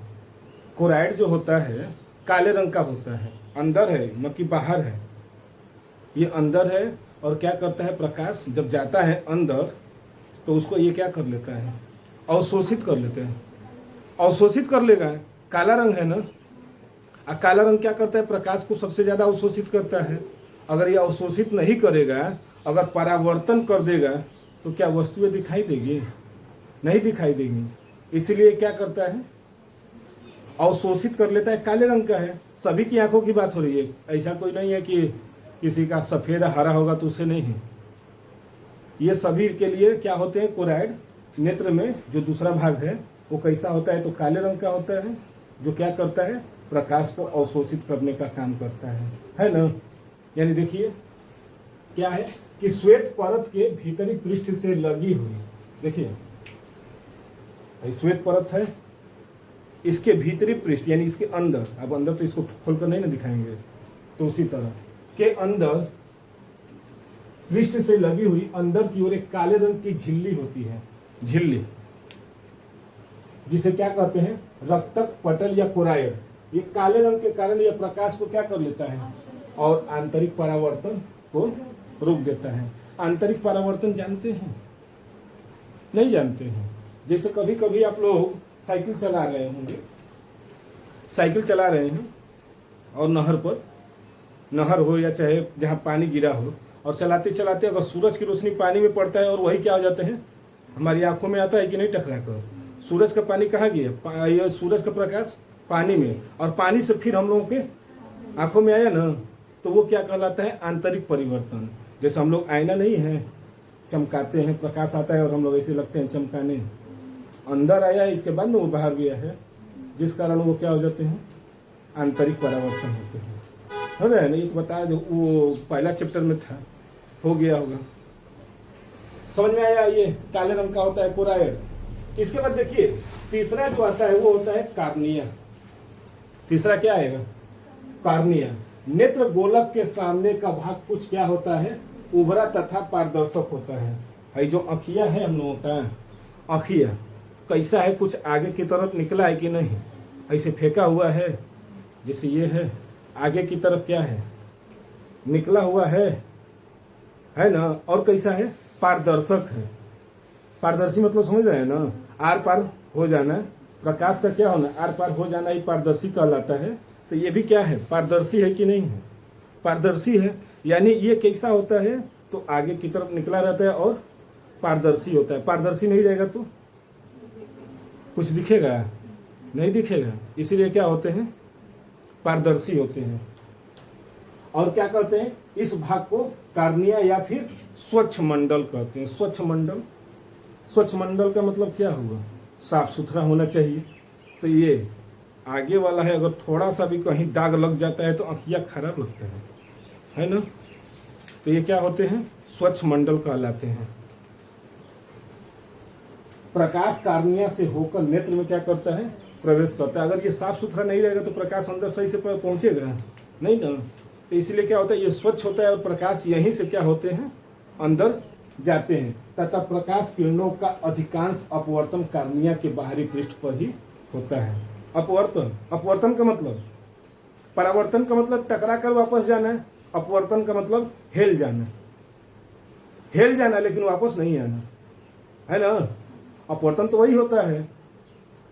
कोराइड जो होता है काले रंग का होता है, अंदर है न कि बाहर है, ये अंदर है। और क्या करता है, प्रकाश जब जाता है अंदर तो तो उसको ये क्या कर लेता है, अवशोषित कर लेते हैं। अवशोषित कर लेगा, काला रंग है ना, और काला रंग क्या करता है, प्रकाश को सबसे ज़्यादा अवशोषित करता है। अगर ये अवशोषित नहीं करेगा, अगर परावर्तन कर देगा, तो क्या वस्तुएं दिखाई देगी, नहीं दिखाई देगी। इसलिए क्या करता है, अवशोषित कर लेता है, काले रंग का है। सभी की आंखों की बात हो रही है, ऐसा कोई नहीं है कि किसी का सफ़ेद हरा होगा तो उससे नहीं है। ये सभी के लिए क्या होते हैं, कोराइड नेत्र में जो दूसरा भाग है वो कैसा होता है, तो काले रंग का होता है, जो क्या करता है, प्रकाश को अवशोषित करने का काम करता है ना। यानी देखिए क्या है कि श्वेत परत के भीतरी पृष्ठ से लगी हुई, देखिए श्वेत परत है, इसके भीतरी पृष्ठ यानी इसके अंदर, अब अंदर तो इसको खोलकर नहीं ना दिखाएंगे, तो उसी तरह के अंदर पृष्ठ से लगी हुई अंदर की ओर एक काले रंग की झिल्ली होती है, झिल्ली, जिसे क्या कहते हैं, रक्तक पटल या कोराइड। ये काले रंग के कारण यह प्रकाश को क्या कर लेता है और आंतरिक परावर्तन को रोक देता है। आंतरिक परावर्तन जानते हैं, नहीं जानते हैं? जैसे कभी कभी आप लोग साइकिल चला रहे होंगे, साइकिल चला रहे हैं और नहर पर, नहर हो या चाहे जहाँ पानी गिरा हो, और चलाते चलाते अगर सूरज की रोशनी पानी में पड़ता है और वही क्या हो जाते हैं, हमारी आंखों में आता है कि नहीं टकरा कर। सूरज का पानी कहाँ गया, ये सूरज का प्रकाश पानी में, और पानी से फिर हम लोगों के आंखों में आया ना, तो वो क्या कहलाता है, आंतरिक परिवर्तन। जैसे हम लोग आईना नहीं है, चमकाते हैं, प्रकाश आता है और हम लोग ऐसे लगते हैं चमकाने, अंदर आया है इसके बाद में वो बाहर गया है, जिस कारण वो क्या हो जाते हैं, आंतरिक परावर्तन होते हैं। हो रहा है ना, ये तो बताया जो वो पहला चैप्टर में था, हो गया होगा, समझ में आया। ये काले रंग का होता है कोराइड। इसके बाद देखिए तीसरा जो आता है वो होता है कार्निया। तीसरा क्या आएगा, कार्निया। नेत्र गोलक के सामने का भाग कुछ क्या होता है, उभरा तथा पारदर्शक होता है। जो अखिया है हम लोगों का, अखिया कैसा है, कुछ आगे की तरफ निकला है कि नहीं, ऐसे फेंका हुआ है, जैसे ये है, आगे की तरफ क्या है, निकला हुआ है ना, और कैसा है, पारदर्शक है। पारदर्शी मतलब समझ रहे हैं ना, आर पार हो जाना, प्रकाश का क्या होना, आर पार हो जाना, ये पारदर्शी कहलाता है। तो ये भी क्या है, पारदर्शी है कि नहीं है, पारदर्शी है। यानी ये कैसा होता है, तो आगे की तरफ निकला रहता है और पारदर्शी होता है। पारदर्शी नहीं रहेगा तो कुछ दिखेगा, नहीं दिखेगा, इसीलिए क्या होते हैं, पारदर्शी होते हैं। और क्या कहते हैं, इस भाग को कार्निया या फिर स्वच्छ मंडल कहते हैं। स्वच्छ मंडल, स्वच्छ मंडल का मतलब क्या हुआ, साफ सुथरा होना चाहिए। तो ये आगे वाला है, अगर थोड़ा सा भी कहीं दाग लग जाता है तो आँखियाँ खराब लगता है ना। तो ये क्या होते हैं, स्वच्छ मंडल कहलाते हैं। प्रकाश कार्निया से होकर नेत्र में क्या करता है, प्रवेश करता है। अगर ये साफ सुथरा नहीं रहेगा तो प्रकाश अंदर सही से पहुंचेगा नहीं ना। तो इसलिए क्या होता है, ये स्वच्छ होता है और प्रकाश यहीं से क्या होते हैं, अंदर जाते हैं, तथा प्रकाश किरणों का अधिकांश अपवर्तन कार्निया के बाहरी पृष्ठ पर ही होता है। अपवर्तन, अपवर्तन का मतलब, परावर्तन का मतलब टकरा कर वापस जाना है, अपवर्तन का मतलब हेल जाना, हेल जाना लेकिन वापस नहीं आना, है ना। अपवर्तन तो वही होता है,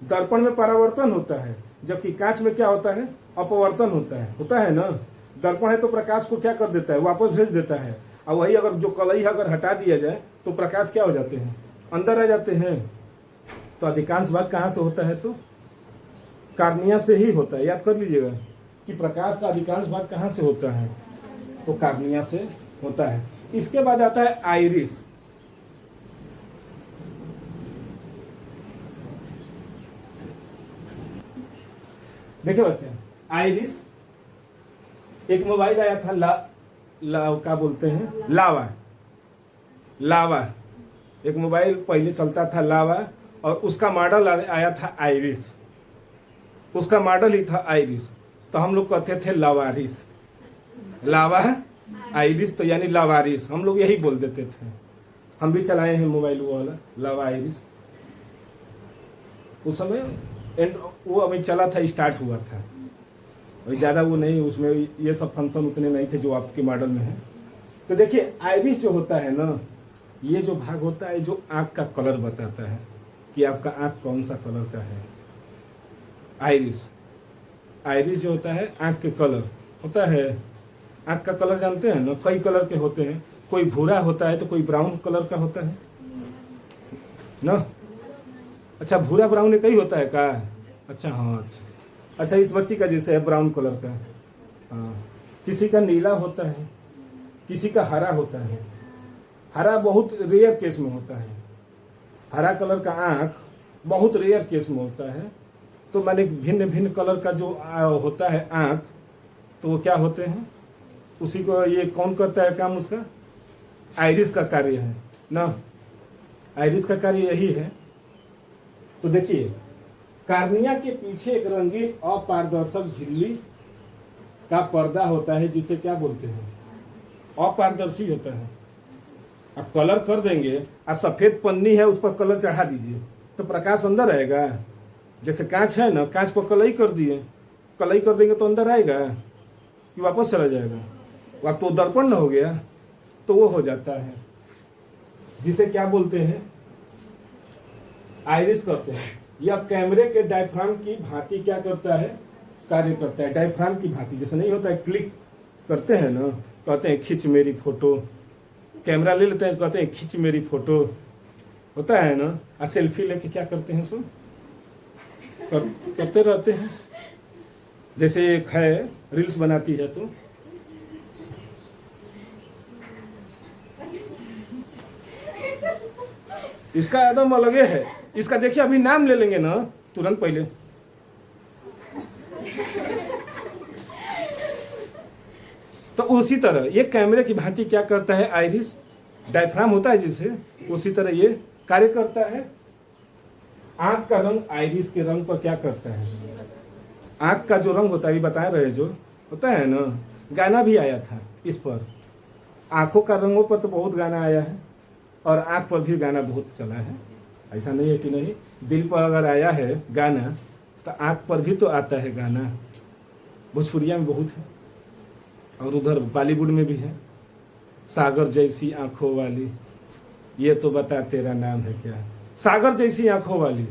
दर्पण में परावर्तन होता है, जबकि कांच में क्या होता है, अपवर्तन होता है ना। दर्पण है तो प्रकाश को क्या कर देता है, वापस भेज देता है, और वही अगर जो कलई अगर हटा दिया जाए तो प्रकाश क्या हो जाते हैं, अंदर आ जाते हैं। तो अधिकांश भाग कहाँ से होता है, तो कार्निया से ही होता है। याद कर लीजिएगा कि प्रकाश का अधिकांश भाग कहाँ से होता है, तो कार्निया से होता है। इसके बाद आता है आइरिस। देखिए बच्चे, आइरिस, एक मोबाइल आया था, क्या बोलते हैं, लावा। एक मोबाइल पहले चलता था लावा, और उसका मॉडल आया था आइरिस, उसका मॉडल ही था आइरिस। तो हम लोग कहते थे लावारिस, लावा आइरिस, तो यानी लावारिस, हम लोग यही बोल देते थे। हम भी चलाए हैं मोबाइल वो वाला लावा आइरिस, उस समय वो अभी चला था, स्टार्ट हुआ था, ज़्यादा वो नहीं, उसमें ये सब फंक्शन उतने नहीं थे जो आपके मॉडल में है। तो देखिए आइरिस जो होता है ना, ये जो भाग होता है जो आँख का कलर बताता है कि आपका आँख कौन सा कलर का है। आइरिस, आइरिस जो होता है आँख के कलर होता है। आँख का कलर जानते हैं ना, कई कलर के होते हैं, कोई भूरा होता है तो कोई ब्राउन कलर का होता है ना। अच्छा, भूरा ब्राउन एक ही होता है का? अच्छा हाँ, अच्छा इस बच्ची का जैसे है ब्राउन कलर का। हाँ, किसी का नीला होता है, किसी का हरा होता है। हरा बहुत रेयर केस में होता है, हरा कलर का आँख बहुत रेयर केस में होता है। तो माने भिन्न भिन्न कलर का जो होता है आँख, तो वो क्या होते हैं, उसी को ये कौन करता है काम, उसका आइरिस का कार्य है ना। आइरिस का कार्य यही है। तो देखिए, कार्निया के पीछे एक रंगीन अपारदर्शक झिल्ली का पर्दा होता है जिसे क्या बोलते हैं, अपारदर्शी होता है। आप कलर कर देंगे और सफेद पन्नी है उस पर कलर चढ़ा दीजिए तो प्रकाश अंदर आएगा। जैसे कांच है ना, कांच पर कलई कर दिए, कलई कर देंगे तो अंदर आएगा कि वापस चला जाएगा? वह तो दर्पण न हो गया, तो वो हो जाता है जिसे क्या बोलते हैं, आइरिस करते हैं। यह कैमरे के डायफ्राम की भांति क्या करता है, कार्य करता है। डायफ्राम की भांति, जैसे नहीं होता है क्लिक करते हैं ना, कहते हैं खींच मेरी फोटो, कैमरा ले लेते हैं कहते हैं खींच मेरी फोटो, होता है ना। और सेल्फी लेके क्या करते हैं, सो करते रहते हैं। जैसे एक है रील्स बनाती है तो इसका एकदम अलगे है। इसका देखिए अभी नाम ले लेंगे ना तुरंत पहले, तो उसी तरह ये कैमरे की भांति क्या करता है, आइरिस डायफ्राम होता है जिसे, उसी तरह ये कार्य करता है। आंख का रंग आइरिस के रंग पर क्या करता है, आंख का जो रंग होता है, बता रहे जो होता है ना, गाना भी आया था इस पर। आंखों का रंगों पर तो बहुत गाना आया है और आंख पर भी गाना बहुत चला है। ऐसा नहीं है कि नहीं, दिल पर अगर आया है गाना तो आंख पर भी तो आता है गाना। भोजपुरिया में बहुत है और उधर बॉलीवुड में भी है। सागर जैसी आंखों वाली, ये तो बता तेरा नाम है क्या। सागर जैसी आंखों वाली,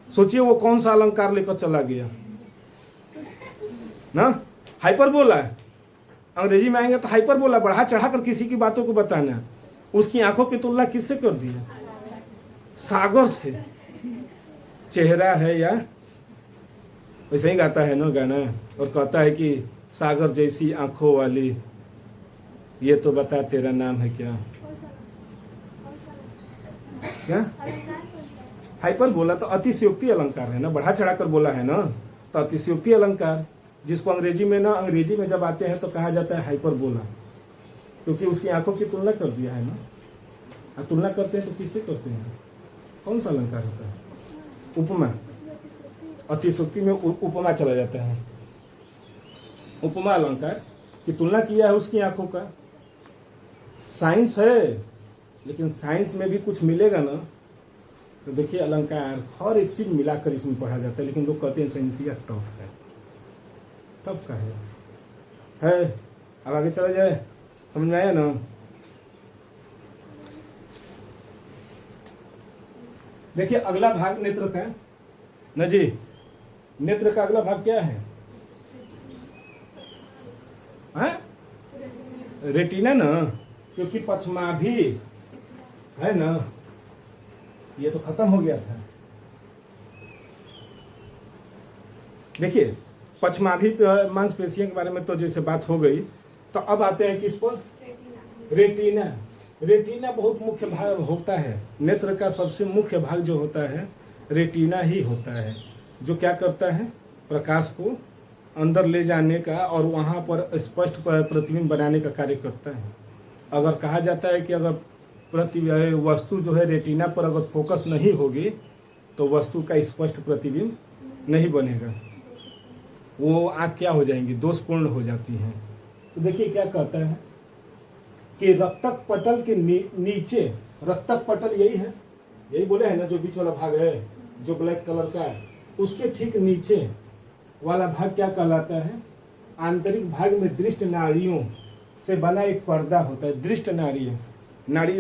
सोचिए वो कौन सा अलंकार लेकर चला गया ना। हाइपर बोला, अंग्रेजी में आएंगे तो हाइपर बोला, बढ़ा चढ़ा कर किसी की बातों को बताना। उसकी आंखों की तुलना किससे कर दी है, सागर से। चेहरा है या वैसे ही गाता है ना गाना, और कहता है कि सागर जैसी आंखों वाली, ये तो बता तेरा नाम है क्या। क्या हाइपर बोला तो अतिशयोक्ति अलंकार है ना, बढ़ा चढ़ा कर बोला है ना, तो अतिशयोक्ति अलंकार, जिसको अंग्रेजी में ना, अंग्रेजी में जब आते हैं तो कहा जाता है हाइपर बोला, क्योंकि उसकी आंखों की तुलना कर दिया है ना। तुलना करते हैं तो किससे करते हैं, कौन सा अलंकार होता है, उपमा। अतिशयोक्ति में उपमा चला जाता है। उपमा अलंकार की तुलना किया है उसकी आंखों का। साइंस है, लेकिन साइंस में भी कुछ मिलेगा ना। तो देखिए अलंकार हर एक चीज मिलाकर इसमें पढ़ा जाता है, लेकिन लोग कहते हैं साइंसिया टफ है। टफ का है। अब आगे चला जाए, समझ में आया ना। देखिए अगला भाग नेत्र का न जी, नेत्र का अगला भाग क्या है, हाँ? रेटिना ना, क्योंकि पछमाभी है ना, ये तो खत्म हो गया था। देखिए पछमाभी मांसपेशियों के बारे में तो जैसे बात हो गई, तो अब आते हैं किस पर, रेटिना। रेटिना बहुत मुख्य भाग होता है, नेत्र का सबसे मुख्य भाग जो होता है रेटिना ही होता है, जो क्या करता है, प्रकाश को अंदर ले जाने का और वहाँ पर स्पष्ट प्रतिबिंब बनाने का कार्य करता है। अगर कहा जाता है कि अगर वस्तु जो है रेटिना पर अगर फोकस नहीं होगी तो वस्तु का स्पष्ट प्रतिबिंब नहीं बनेगा, वो आँख क्या हो जाएंगी, दोषपूर्ण हो जाती हैं। तो देखिए क्या कहता है कि रक्तक पटल के नीचे, रक्तक पटल यही है, यही बोले है ना, जो बीच वाला भाग है जो ब्लैक कलर का है, उसके ठीक नीचे वाला भाग क्या कहलाता है, आंतरिक भाग में दृष्ट नाड़ियों से बना एक पर्दा होता है। दृष्ट नाड़ियाँ नाड़ी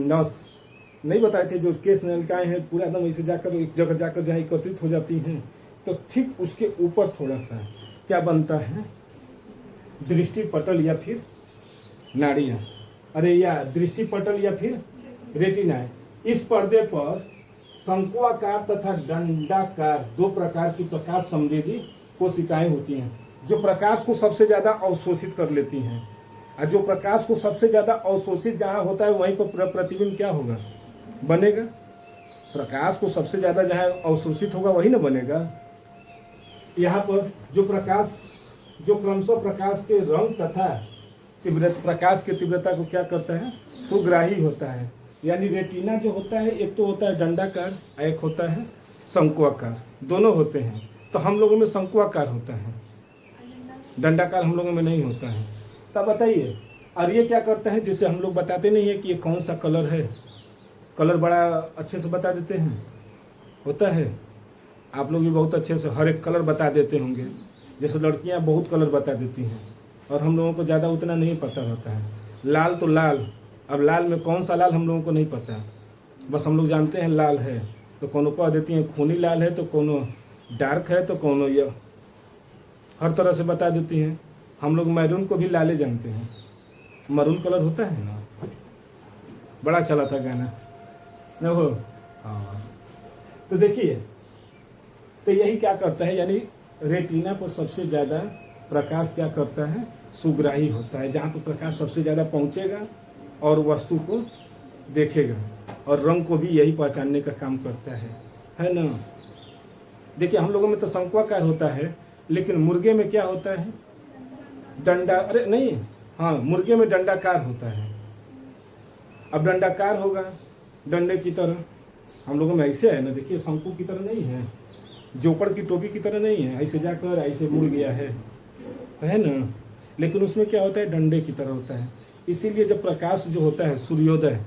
नस नहीं बताए थे, जो केस नलिकाएं हैं पूरा एकदम ऐसे जाकर एक जगह जाकर जहाँ एकत्रित हो जाती हैं, तो ठीक उसके ऊपर थोड़ा सा क्या बनता है, दृष्टि पटल या फिर नाड़ियाँ, अरे या दृष्टि पटल या फिर रेटिना है। इस पर्दे पर शंकुआकार तथा दंडाकार दो प्रकार की प्रकाश संवेदी कोशिकाएं होती हैं, जो प्रकाश को सबसे ज्यादा अवशोषित कर लेती हैं। और जो प्रकाश को सबसे ज्यादा अवशोषित जहां होता है वहीं पर प्रतिबिंब क्या होगा, बनेगा। प्रकाश को सबसे ज्यादा जहां अवशोषित होगा वही ना बनेगा। यहाँ पर जो क्रमशः प्रकाश के रंग तथा प्रकाश की तीव्रता को क्या करता है, सुग्राही होता है। यानी रेटिना जो होता है एक तो होता है दंडाकार, एक होता है शंकुआकार, दोनों होते हैं। तो हम लोगों में शंकुआकार होता है, दंडाकार हम लोगों में नहीं होता है। तब बताइए, और ये क्या करता है, जिसे हम लोग बताते नहीं है कि ये कौन सा कलर है, कलर बड़ा अच्छे से बता देते हैं, होता है। आप लोग भी बहुत अच्छे से हर एक कलर बता देते होंगे, जैसे लड़कियां बहुत कलर बता देती हैं और हम लोगों को ज़्यादा उतना नहीं पता रहता है। लाल तो लाल, अब लाल में कौन सा लाल हम लोगों को नहीं पता, बस हम लोग जानते हैं लाल है, तो कोनो कह देती हैं खूनी लाल है, तो कोनो डार्क है, तो कोनो ये हर तरह से बता देती हैं। हम लोग मैरून को भी लाले जानते हैं, मरून कलर होता है ना, बड़ा चला था गाना न हो। हाँ, तो देखिए, तो यही क्या करता है, यानी रेटिना पर सबसे ज़्यादा प्रकाश क्या करता है, सुग्राही होता है। जहाँ पर प्रकाश सबसे ज़्यादा पहुँचेगा और वस्तु को देखेगा, और रंग को भी यही पहचानने का काम करता है ना। देखिए, हम लोगों में तो शंकुआकार होता है, लेकिन मुर्गे में क्या होता है, डंडा, अरे नहीं, हाँ, मुर्गे में डंडाकार होता है। अब डंडाकार होगा डंडे की तरह, हम लोगों में ऐसे है ना, देखिए शंकु की तरह नहीं है, जोकर की टोपी की तरह नहीं है, ऐसे जाकर ऐसे मुड़ गया है ना। लेकिन उसमें क्या होता है, डंडे की तरह होता है। इसीलिए जब प्रकाश जो होता है, सूर्योदय,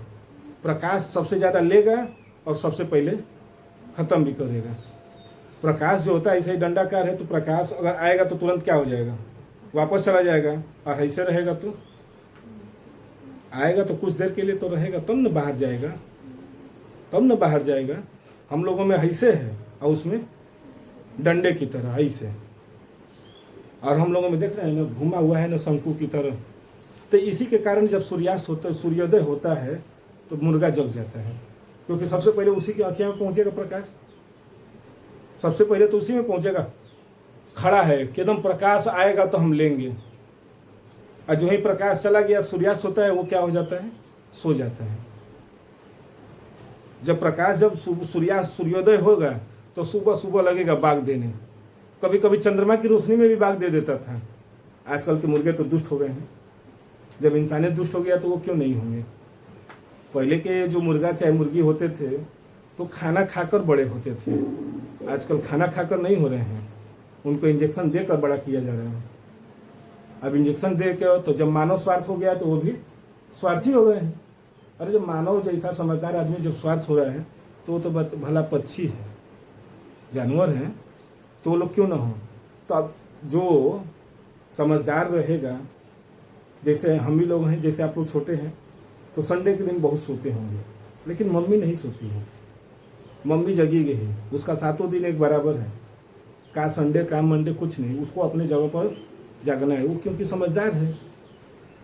प्रकाश सबसे ज़्यादा लेगा और सबसे पहले ख़त्म भी करेगा। प्रकाश जो होता है ऐसे ही दंडाकार है, तो प्रकाश अगर आएगा तो तुरंत क्या हो जाएगा, वापस चला जाएगा, और ऐसे रहेगा तो आएगा तो कुछ देर के लिए तो रहेगा, तब न बाहर जाएगा। हम लोगों में ऐसे है और उसमें डंडे की तरह ऐसे, और हम लोगों में देख रहे हैं ना, घुमा हुआ है ना शंकु की तरह। तो इसी के कारण जब सूर्यास्त होता है, सूर्योदय होता है, तो मुर्गा जग जाता है, क्योंकि सबसे पहले उसी की आँखियों में पहुंचेगा प्रकाश, सबसे पहले तो उसी में पहुंचेगा। खड़ा है कि एकदम प्रकाश आएगा तो हम लेंगे, और जो ही प्रकाश चला गया, सूर्यास्त होता है, वो क्या हो जाता है, सो जाता है। जब सूर्योदय होगा तो सुबह सुबह लगेगा बाग देने, कभी कभी चंद्रमा की रोशनी में भी बाग दे देता था। आजकल के मुर्गे तो दुष्ट हो गए हैं, जब इंसानियत दुष्ट हो गया तो वो क्यों नहीं होंगे। पहले के जो मुर्गा चाहे मुर्गी होते थे तो खाना खाकर बड़े होते थे, आजकल खाना खाकर नहीं हो रहे हैं, उनको इंजेक्शन देकर बड़ा किया जा रहा है। अब इंजेक्शन दे के तो जब मानव स्वार्थ हो गया तो वो भी स्वार्थी हो गए हैं। अरे जब मानव जैसा समझदार आदमी जब स्वार्थ हो रहा है, तो वो तो भला पक्षी है, जानवर हैं, तो वो लोग क्यों ना हो। तो अब जो समझदार रहेगा, जैसे हम ही लोग हैं, जैसे आप लोग छोटे हैं, तो संडे के दिन बहुत सोते होंगे, लेकिन मम्मी नहीं सोती है, मम्मी जगी गई है, उसका 7 दिन एक बराबर है, का संडे का मंडे कुछ नहीं, उसको अपने जगह पर जागना है, वो क्योंकि समझदार है।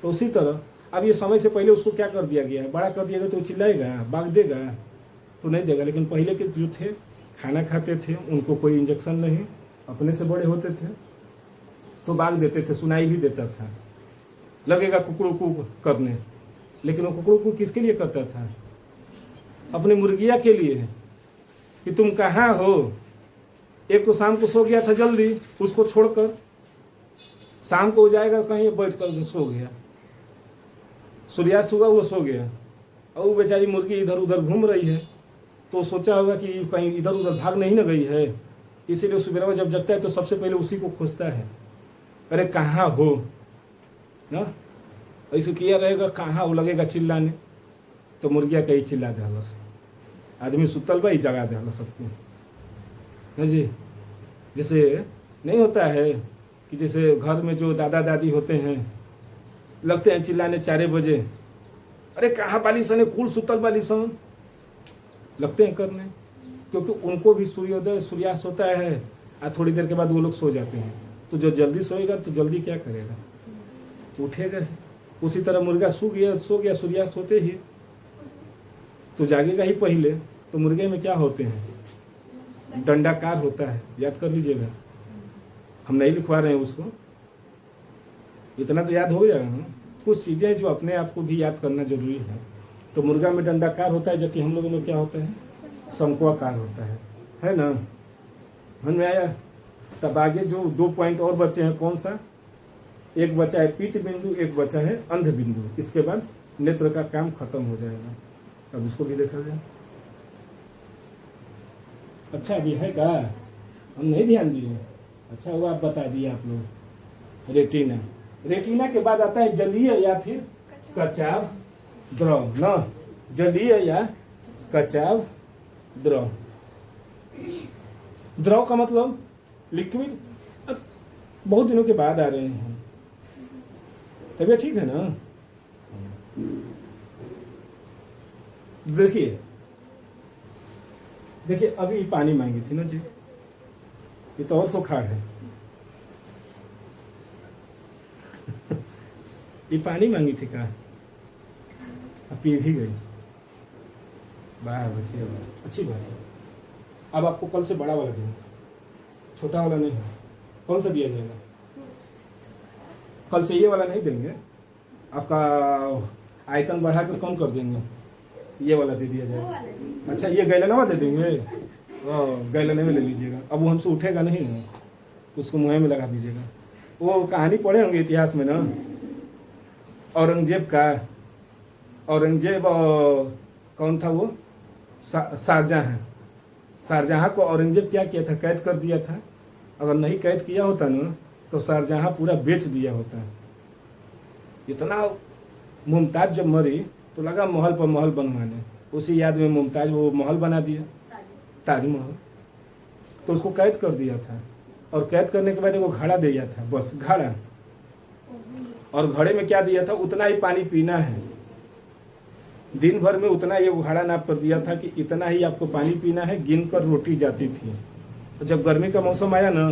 तो उसी तरह अब ये समय से पहले उसको क्या कर दिया गया है, बड़ा कर दिया गया, तो चिल्लाएगा, भाग देगा तो नहीं देगा। लेकिन पहले के जो थे, खाना खाते थे, उनको कोई इंजेक्शन नहीं, अपने से बड़े होते थे तो भाग देते थे, सुनाई भी देता था, लगेगा कुकड़ू करने, लेकिन वो कुकड़ू किसके लिए करता था, अपनी मुर्गिया के लिए, कि तुम कहाँ हो। एक तो शाम को सो गया था जल्दी, उसको छोड़कर शाम को हो जाएगा कहीं बैठ कर सो गया, सूर्यास्त हुआ वो सो गया, और वो बेचारी मुर्गी इधर उधर घूम रही है, तो सोचा होगा कि कहीं इधर उधर भाग नहीं ना गई है, इसीलिए सुबह जब जगता है तो सबसे पहले उसी को खोजता है, अरे कहाँ हो ना, ऐसे किया रहेगा, कहाँ वो लगेगा चिल्लाने, तो मुर्गिया कहीं चिल्ला दे, बस आदमी सुतल भाई जगा दे सबको ना जी। जैसे नहीं होता है कि जैसे घर में जो दादा दादी होते हैं, लगते हैं चिल्लाने 4 बजे, अरे कहाँ बाली सन है, कुल सुतल बाली सन, लगते हैं करने, क्योंकि उनको भी सूर्योदय सूर्यास्त होता है और थोड़ी देर के बाद वो लोग सो जाते हैं। तो जो जल्दी सोएगा तो जल्दी क्या करेगा, उठेगा। उसी तरह मुर्गा सो गया सूर्यास्त होते ही तो जागेगा ही पहले। तो मुर्गे में क्या होते हैं, डंडाकार होता है, याद कर लीजिएगा। हम नहीं लिखवा रहे हैं उसको, इतना तो याद हो जाएगा ना। कुछ चीज़ें जो अपने आप को भी याद करना जरूरी है। तो मुर्गा में डंडाकार होता है, जबकि हम लोगों में क्या होता है, शंकुआकार होता है ना। समझ में आया। तब आगे जो 2 पॉइंट और बचे हैं, कौन सा, एक बचा है पीत बिंदु, एक बचा है अंध बिंदु। इसके बाद नेत्र का काम खत्म हो जाएगा। अब इसको भी देखा जाए। अच्छा अभी है क्या, हम नहीं ध्यान दिए। अच्छा वो आप बता दिए आप लोग। रेटिना, रेटिना के बाद आता है जलीय या फिर कचाव द्रव ना, जलीय या कचाव द्रव। द्रव का मतलब लिक्विड। अब बहुत दिनों के बाद आ रहे हैं, तबीयत ठीक है ना। देखिए देखिए अभी पानी मांगी थी ना जी, ये तो और सुखाड़ है। ये पानी मांगी थी का, अब पी भी गई। वाह बच्ची, अच्छी बात है। अब आपको कल से बड़ा वाला देंगे, छोटा वाला नहीं। कौन सा दिया जाएगा, कल से ये वाला नहीं देंगे, आपका आयतन बढ़ा कर कम कर देंगे, ये वाला दे दिया जाएगा। अच्छा ये गैलनवा दे देंगे, गैलने में ले लीजिएगा। अब वो हमसे उठेगा नहीं, उसको मुँह में लगा दीजिएगा। वो कहानी पढ़े होंगे इतिहास में ना, औरंगजेब का, औरंगजेब कौन था वो, शाहजहां। शाहजहां को औरंगजेब क्या किया था, कैद कर दिया था। अगर नहीं कैद किया होता ना तो शाहजहां पूरा बेच दिया होता। इतना मुमताज जब मरी तो लगा महल पर महल बनवाने, उसी याद में मुमताज वो महल बना दिया, ताजमहल। तो उसको कैद कर दिया था, और कैद करने के बाद वो घड़ा दे दिया था, बस घड़ा। और घड़े में क्या दिया था, उतना ही पानी पीना है, दिन भर में उतना ही घड़ा नाप कर दिया था कि इतना ही आपको पानी पीना है, गिन कर रोटी जाती थी। तो जब गर्मी का मौसम आया ना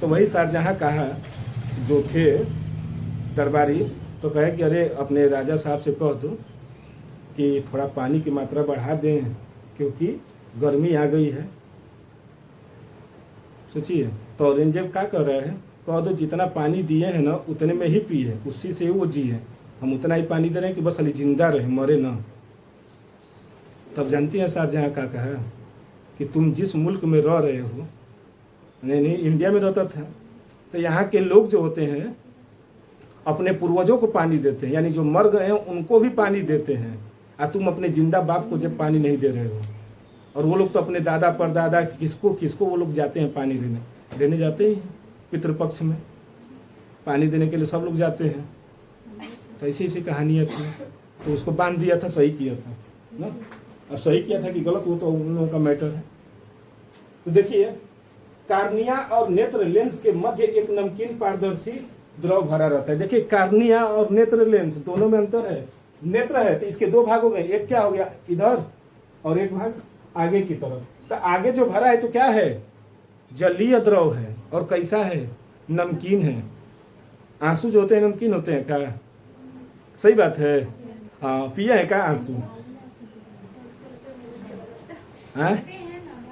तो वही शाहजहां कहा, जो थे दरबारी, तो कहे कि अरे अपने राजा साहब से कह दो कि थोड़ा पानी की मात्रा बढ़ा दें, क्योंकि गर्मी आ गई है। सोचिए, तो औरंगजेब क्या कर रहे हैं, कह दो जितना पानी दिए हैं ना उतने में ही पिए, उसी से ही वो जिए। हम उतना ही पानी दे रहे हैं कि बस खाली जिंदा रहे, मरे ना। तब जानती हैं शाहजहां का कहा कि तुम जिस मुल्क में रह रहे हो, नहीं इंडिया में रहता था, तो यहाँ के लोग जो होते हैं अपने पूर्वजों को पानी देते हैं, यानी जो मर गए हैं उनको भी पानी देते हैं, और तुम अपने जिंदा बाप को जब पानी नहीं दे रहे हो। और वो लोग तो अपने दादा परदादा किसको किसको वो लोग जाते हैं पानी देने जाते ही, पितृपक्ष में पानी देने के लिए सब लोग जाते हैं। तो ऐसी ऐसी कहानियाँ थी, तो उसको बांध दिया था, सही किया था ना। अब सही किया था कि गलत, वो तो उन लोगों का मैटर है। तो देखिए, कार्निया और नेत्र लेंस के मध्य एक नमकीन पारदर्शी द्रव भरा रहता है। देखिए कार्निया और नेत्र लेंस दोनों में अंतर है। नेत्र है तो इसके 2 भाग हो गए, एक क्या हो गया इधर और एक भाग आगे की तरफ। तो आगे जो भरा है तो क्या है, जलीय द्रव है, और कैसा है, नमकीन है। आंसू जो होते हैं नमकीन होते हैं क्या, सही बात है। हाँ पिया है क्या आंसू, हाँ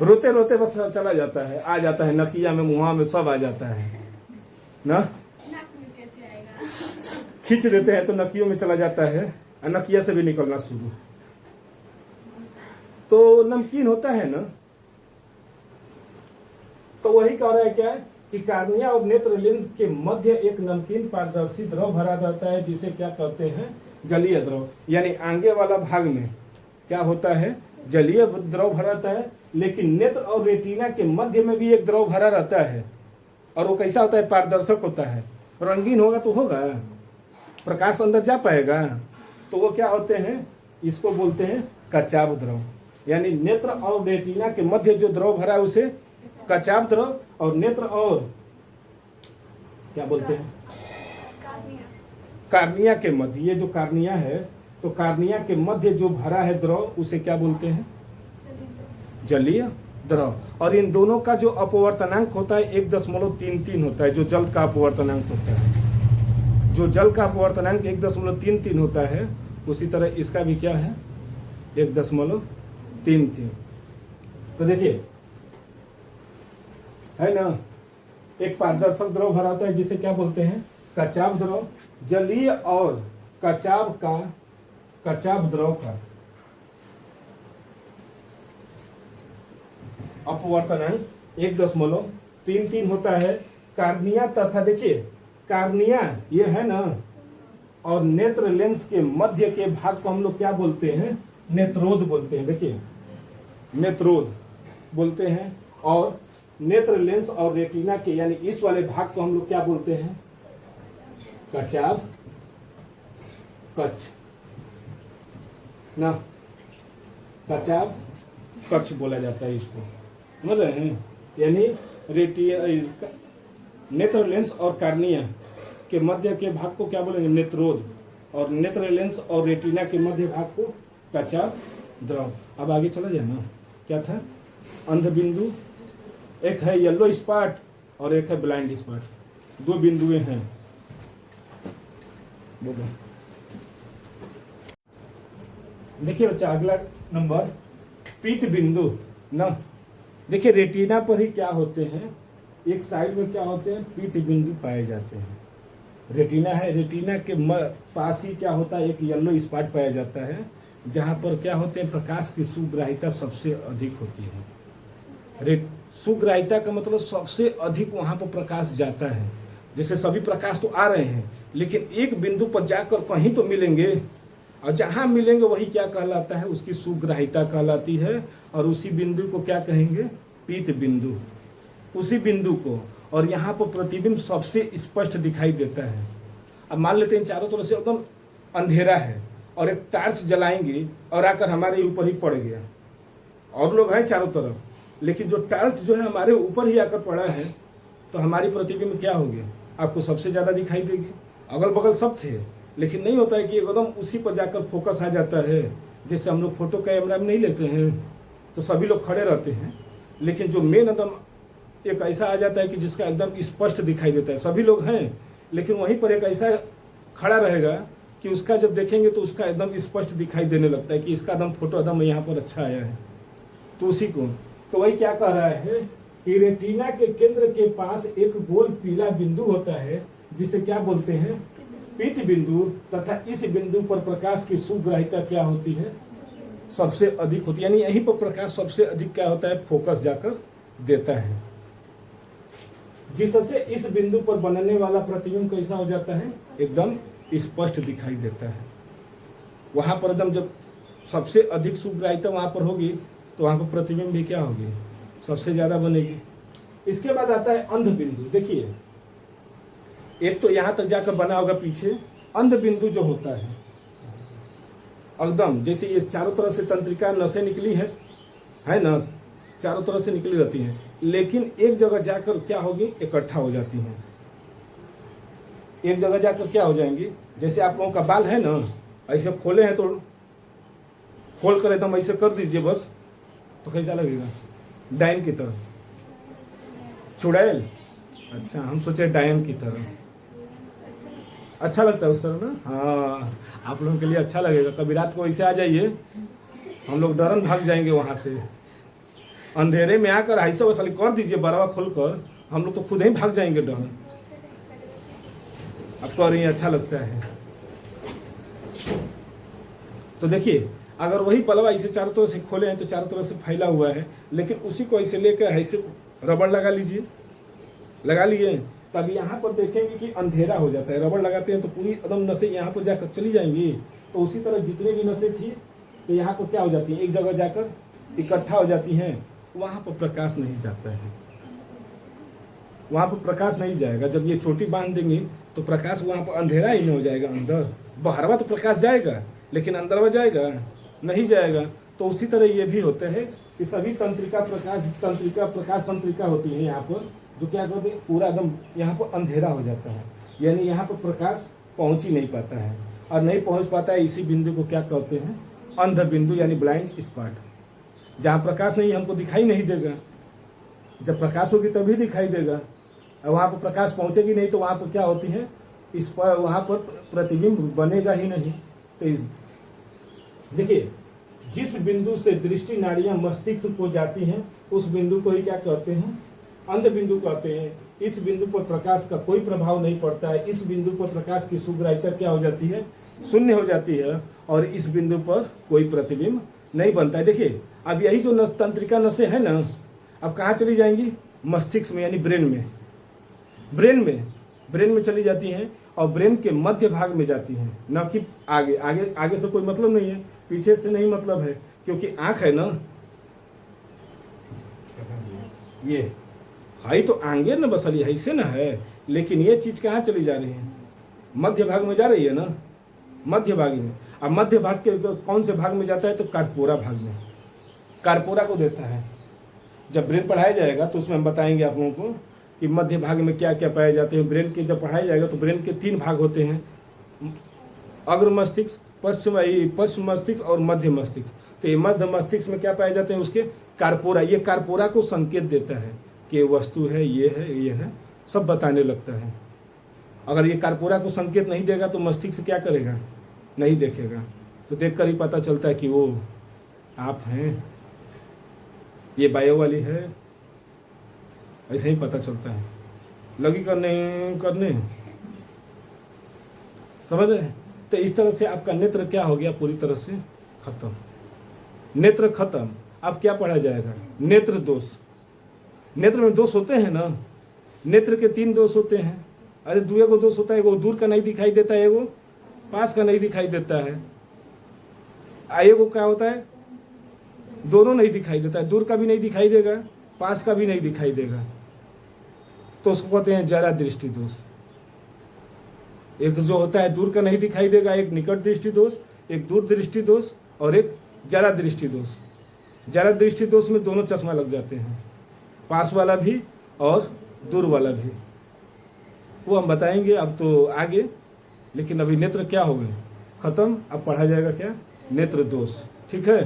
रोते रोते बस चला जाता है, आ जाता है नकिया में, मुँह में सब आ जाता है ना। खींच देते हैं तो नकियों में चला जाता है, और नकिया से भी निकलना शुरू। तो नमकीन होता है ना। तो वही कह रहा है क्या कि कार्निया और नेत्र लेंस के मध्य एक नमकीन पारदर्शी द्रव भरा रहता है, जिसे क्या कहते हैं, जलीय द्रव। यानी आगे वाला भाग में क्या होता है, जलीय द्रव भरा रहता है। लेकिन नेत्र और रेटिना के मध्य में भी एक द्रव भरा रहता है, और वो कैसा होता है, पारदर्शक होता है। रंगीन होगा तो होगा, प्रकाश अंदर जा पाएगा। तो वो क्या होते हैं, इसको बोलते हैं कचाव द्रव। यानी नेत्र और रेटिना के मध्य जो द्रव भरा है उसे कचाव द्रव, और नेत्र और क्या बोलते हैं, कार्निया के मध्य, ये जो कार्निया है तो कार्निया के मध्य जो भरा है द्रव उसे क्या बोलते हैं? जलीय द्रव। और इन दोनों का जो अपवर्तनांक होता है 1.33 होता है, जो जल का अपवर्तनांक होता है। जो जल का अपवर्तनांक 1.33 होता है, उसी तरह इसका भी क्या है? 1.33। तो देखिए, है ना, एक पारदर्शक द्रव भरा होता है जिसे क्या बोलते हैं? कचाव द्रव। जलीय और कचाव द्रव का अपवर्तनांक 1.33 होता है। कार्निया तथा, देखिए कार्निया ये है ना, और नेत्र लेंस के मध्य के भाग को हम लोग क्या बोलते हैं? नेत्रोद बोलते हैं। देखिए, नेत्रोद बोलते हैं। और नेत्र लेंस और रेटिना के यानी इस वाले भाग को हम लोग क्या बोलते हैं? कचाव कच्छ ना, कचाव कच्छ बोला जाता है इसको, समझ रहे हैं? यानी नेत्र लेंस और कार्निया के मध्य के भाग को क्या बोलेंगे? नेत्रोद। और नेत्र लेंस और रेटिना के मध्य भाग को कचाव द्रव। अब आगे चला जाए ना, क्या था? अंध बिंदु, एक है येलो स्पॉट और एक है ब्लाइंड स्पॉट, दो बिंदुएं हैं। बोलो। देखिए बच्चा, अगला नंबर पीत बिंदु ना। देखिए रेटिना पर ही क्या होते हैं, एक साइड में क्या होते हैं? पीत बिंदु पाए जाते हैं। रेटिना है, रेटिना के पास ही क्या होता है? एक येलो स्पॉट पाया जाता है, जहां पर क्या होते हैं? प्रकाश की सुग्राहिता सबसे अधिक होती है। सुग्राहिता का मतलब सबसे अधिक वहां पर प्रकाश जाता है। जैसे सभी प्रकाश तो आ रहे हैं, लेकिन एक बिंदु पर जाकर कहीं तो मिलेंगे, और जहां मिलेंगे वही क्या कहलाता है? उसकी सुग्राहिता कहलाती है। और उसी बिंदु को क्या कहेंगे? पीत बिंदु। उसी बिंदु को, और यहाँ पर प्रतिबिंब सबसे स्पष्ट दिखाई देता है। अब मान लेते हैं चारों तरफ से एकदम अंधेरा है, और एक टार्च जलाएंगे और आकर हमारे ऊपर ही पड़ गया, और लोग हैं चारों तरफ, लेकिन जो टार्च जो है हमारे ऊपर ही आकर पड़ा है, तो हमारी प्रतिबिंब क्या होगी? आपको सबसे ज्यादा दिखाई देगी। अगल बगल सब थे, लेकिन नहीं होता है कि एकदम उसी पर जाकर फोकस आ जाता है। जैसे हम लोग फोटो कैमरा में नहीं लेते हैं तो सभी लोग खड़े रहते हैं, लेकिन जो मेन एकदम एक ऐसा आ जाता है कि जिसका एकदम स्पष्ट दिखाई देता है। सभी लोग हैं, लेकिन वहीं पर एक ऐसा खड़ा रहेगा कि उसका जब देखेंगे तो उसका एकदम स्पष्ट दिखाई देने लगता है कि इसका एकदम फोटो एकदम यहाँ पर अच्छा आया है। तो उसी को, तो वही क्या कह रहा है कि रेटिना के केंद्र के पास एक गोल पीला बिंदु होता है, जिसे क्या बोलते हैं? पीत बिंदु। तथा इस बिंदु पर प्रकाश की सुग्राहिता क्या होती है? सबसे अधिक होती है। यानी यहीं पर प्रकाश सबसे अधिक क्या होता है? फोकस जाकर देता है, जिससे इस बिंदु पर बनने वाला प्रतिबिंब कैसा हो जाता है? एकदम स्पष्ट दिखाई देता है। वहां पर एकदम जब सबसे अधिक सुग्राहिता वहां पर होगी, तो वहां पर प्रतिबिंब भी क्या होगी? सबसे ज्यादा बनेगी। इसके बाद आता है अंध बिंदु। देखिए, एक तो यहां तक जाकर बना होगा पीछे। अंध बिंदु जो होता है एकदम, जैसे ये चारों तरफ से तंत्रिका नसें निकली है ना, चारों तरफ से निकली रहती हैं, लेकिन एक जगह जाकर क्या होगी? इकट्ठा हो जाती हैं। एक जगह जाकर क्या हो जाएंगी? जैसे आप लोगों का बाल है ना, ऐसे खोले हैं तो खोल कर एकदम ऐसे कर दीजिए बस, तो कैसा लगेगा? डायन की तरह। चुड़ैल? अच्छा, हम सोचे डायन की तरह। अच्छा लगता है उस तरह ना? हाँ, आप लोगों के लिए अच्छा लगेगा। कभी रात को ऐसे आ जाइए, हम लोग डरन भाग जाएंगे वहां से। अंधेरे में आकर ऐसा वैसा कर दीजिए बरावा खोलकर, हम लोग तो खुद ही भाग जाएंगे डरन। आपको और ये अच्छा लगता है। तो देखिए, अगर वही पलवा इसे चारों तरफ से खोले हैं तो चारों तरफ से फैला हुआ है, लेकिन उसी को ऐसे लेकर ऐसे रबड़ लगा लीजिए, लगा लिए, तब यहाँ पर देखेंगे कि अंधेरा हो जाता है। रबड़ लगाते हैं तो पूरी एकदम नसें यहाँ पर जाकर चली जाएंगी। तो उसी तरह जितनी भी नसें थी तो यहाँ पर क्या हो जाती हैं? एक जगह जाकर इकट्ठा हो जाती हैं। वहाँ पर प्रकाश नहीं जाता है, वहाँ पर प्रकाश नहीं जाएगा। जब ये चोटी बांध देंगे तो प्रकाश वहाँ पर अंधेरा ही नहीं हो जाएगा। अंदर बाहरवा तो प्रकाश जाएगा, लेकिन अंदरवा जाएगा नहीं जाएगा। तो उसी तरह ये भी होता है कि सभी प्रकाश तंत्रिका होती है यहाँ पर, जो क्या करते हैं? पूरा एकदम यहाँ पर अंधेरा हो जाता है, यानी यहाँ पर प्रकाश पहुँच ही नहीं पाता है। और नहीं पहुंच पाता है, इसी बिंदु को क्या कहते हैं, अंध बिंदु यानी ब्लाइंड स्पॉट। जहाँ प्रकाश नहीं हमको दिखाई नहीं देगा, जब प्रकाश होगी तभी दिखाई देगा, और वहाँ पर प्रकाश पहुँचेगी नहीं तो वहाँ पर क्या होती है, इस पर वहाँ पर प्रतिबिंब बनेगा ही नहीं। तो देखिए, जिस बिंदु से दृष्टि नाड़ियाँ मस्तिष्क को जाती हैं उस बिंदु को ही क्या कहते हैं, अंध बिंदु कहते हैं। इस बिंदु पर प्रकाश का कोई प्रभाव नहीं पड़ता है, इस बिंदु पर प्रकाश की सुग्राह्यता क्या हो जाती है, शून्य हो जाती है, और इस बिंदु पर कोई प्रतिबिंब नहीं बनता है। देखिए, अब यही जो तंत्रिका नसें हैं ना, अब कहाँ चली जाएंगी, मस्तिष्क में यानी ब्रेन में, ब्रेन में चली जाती हैं और ब्रेन के मध्य भाग में जाती हैं, न कि आगे। आगे से कोई मतलब नहीं है, पीछे से नहीं मतलब है, क्योंकि आँख है ना, ये हाई तो आगे न बसल है, इससे ना है, लेकिन ये चीज कहाँ चली जा रही है, मध्य भाग में जा रही है ना, मध्य भाग में। अब मध्य भाग के कौन से भाग में जाता है, तो कार्पोरा भाग में, कार्पोरा को देता है। जब ब्रेन पढ़ाया जाएगा तो उसमें हम बताएंगे आप लोगों को कि मध्य भाग में क्या क्या पाए जाते हैं। ब्रेन के जब पढ़ाया जाएगा तो ब्रेन के 3 भाग होते हैं, अग्र मस्तिष्क, पश्चिम मस्तिष्क और मध्य मस्तिष्क। तो ये मध्य मस्तिष्क में क्या पाए जाते हैं, उसके कार्पोरा। ये कार्पोरा को संकेत देता है कि ये वस्तु है, ये है, सब बताने लगता है। अगर ये कार्पोरा को संकेत नहीं देगा तो मस्तिष्क क्या करेगा, नहीं देखेगा। तो देखकर ही पता चलता है कि वो आप हैं, ये बायो वाली है, ऐसे ही पता चलता है। लगी करने समझ रहे हैं। तो इस तरह से आपका नेत्र क्या हो गया, पूरी तरह से खत्म, नेत्र खत्म। अब क्या पढ़ा जाएगा, नेत्र दोष। नेत्र में दोष होते हैं ना, नेत्र के 3 दोष होते हैं। अरे दूर को दोष होता है, एगो दूर का नहीं दिखाई देता है, एगो पास का नहीं दिखाई देता है। एगो क्या होता है, दोनों नहीं दिखाई देता है, दूर का भी नहीं दिखाई देगा, पास का भी नहीं दिखाई देगा, तो उसको कहते हैं जरा दृष्टि दोष। एक जो होता है दूर का नहीं दिखाई देगा, एक निकट दृष्टि दोष, एक दूर दृष्टि दोष, और एक जरा दृष्टि दोष। जरा दृष्टि दोष में दोनों चश्मा लग जाते हैं, पास वाला भी और दूर वाला भी, वो हम बताएंगे अब तो आगे। लेकिन अभी नेत्र क्या हो गए, खत्म। अब पढ़ा जाएगा क्या, नेत्र दोष। ठीक है।